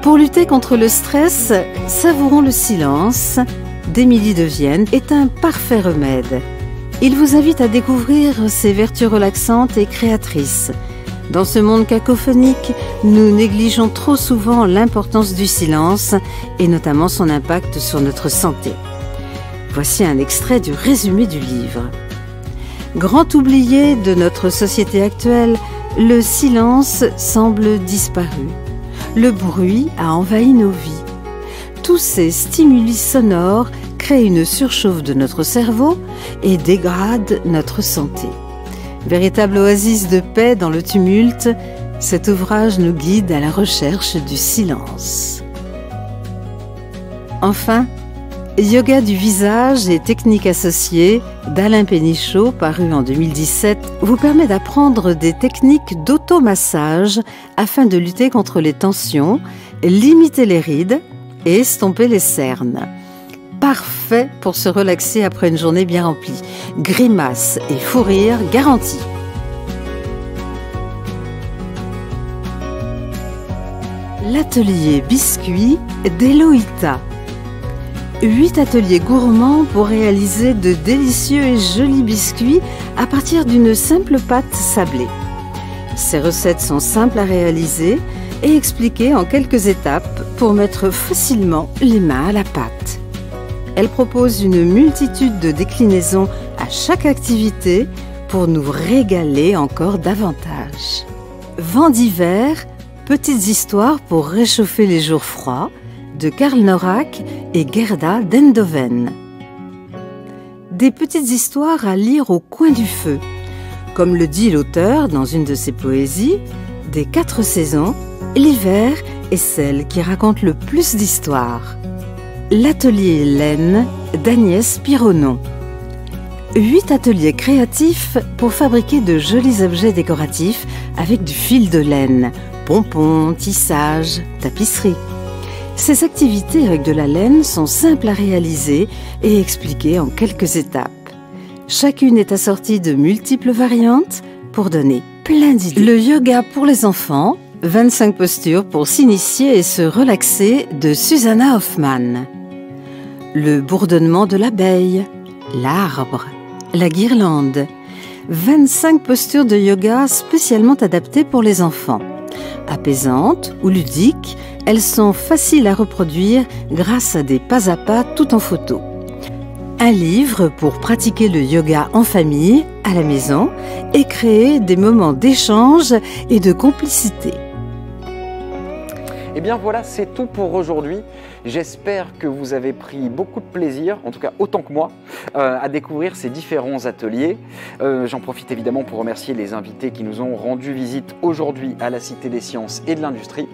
Pour lutter contre le stress, Savourons le silence d'Émilie de Vienne est un parfait remède. Il vous invite à découvrir ses vertus relaxantes et créatrices. Dans ce monde cacophonique, nous négligeons trop souvent l'importance du silence et notamment son impact sur notre santé. Voici un extrait du résumé du livre. Grand oublié de notre société actuelle, le silence semble disparu. Le bruit a envahi nos vies. Tous ces stimuli sonores créent une surchauffe de notre cerveau et dégradent notre santé. Véritable oasis de paix dans le tumulte, cet ouvrage nous guide à la recherche du silence. Enfin, Yoga du visage et techniques associées d'Alain Pénichot, paru en 2017, vous permet d'apprendre des techniques d'automassage afin de lutter contre les tensions, limiter les rides, et estomper les cernes. Parfait pour se relaxer après une journée bien remplie. Grimaces et fou rire garantis. L'atelier biscuits d'Eloïta. 8 ateliers gourmands pour réaliser de délicieux et jolis biscuits à partir d'une simple pâte sablée. Ces recettes sont simples à réaliser et expliquées en quelques étapes pour mettre facilement les mains à la pâte. Elle propose une multitude de déclinaisons à chaque activité pour nous régaler encore davantage. Vent d'hiver, petites histoires pour réchauffer les jours froids de Karl Norak et Gerda Dendoven. Des petites histoires à lire au coin du feu. Comme le dit l'auteur dans une de ses poésies, des 4 saisons, l'hiver est celle qui raconte le plus d'histoires. L'atelier laine d'Agnès Pironon. 8 ateliers créatifs pour fabriquer de jolis objets décoratifs avec du fil de laine, pompons, tissage, tapisserie. Ces activités avec de la laine sont simples à réaliser et expliquées en quelques étapes. Chacune est assortie de multiples variantes pour donner plein d'idées. Le yoga pour les enfants, 25 postures pour s'initier et se relaxer de Susanna Hoffmann. Le bourdonnement de l'abeille, l'arbre, la guirlande. 25 postures de yoga spécialement adaptées pour les enfants. Apaisantes ou ludiques, elles sont faciles à reproduire grâce à des pas à pas tout en photo. Un livre pour pratiquer le yoga en famille, à la maison, et créer des moments d'échange et de complicité. Et bien voilà, c'est tout pour aujourd'hui. J'espère que vous avez pris beaucoup de plaisir, en tout cas autant que moi, à découvrir ces différents ateliers. J'en profite évidemment pour remercier les invités qui nous ont rendu visite aujourd'hui à la Cité des Sciences et de l'Industrie.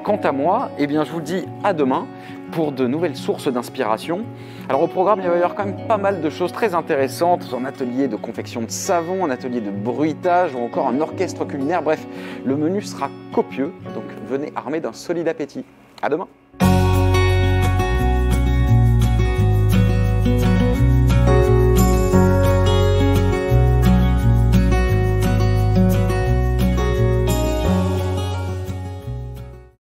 Quant à moi, eh bien, je vous dis à demain pour de nouvelles sources d'inspiration. Alors au programme, il va y avoir quand même pas mal de choses très intéressantes, un atelier de confection de savon, un atelier de bruitage ou encore un orchestre culinaire. Bref, le menu sera copieux, donc venez armé d'un solide appétit. À demain.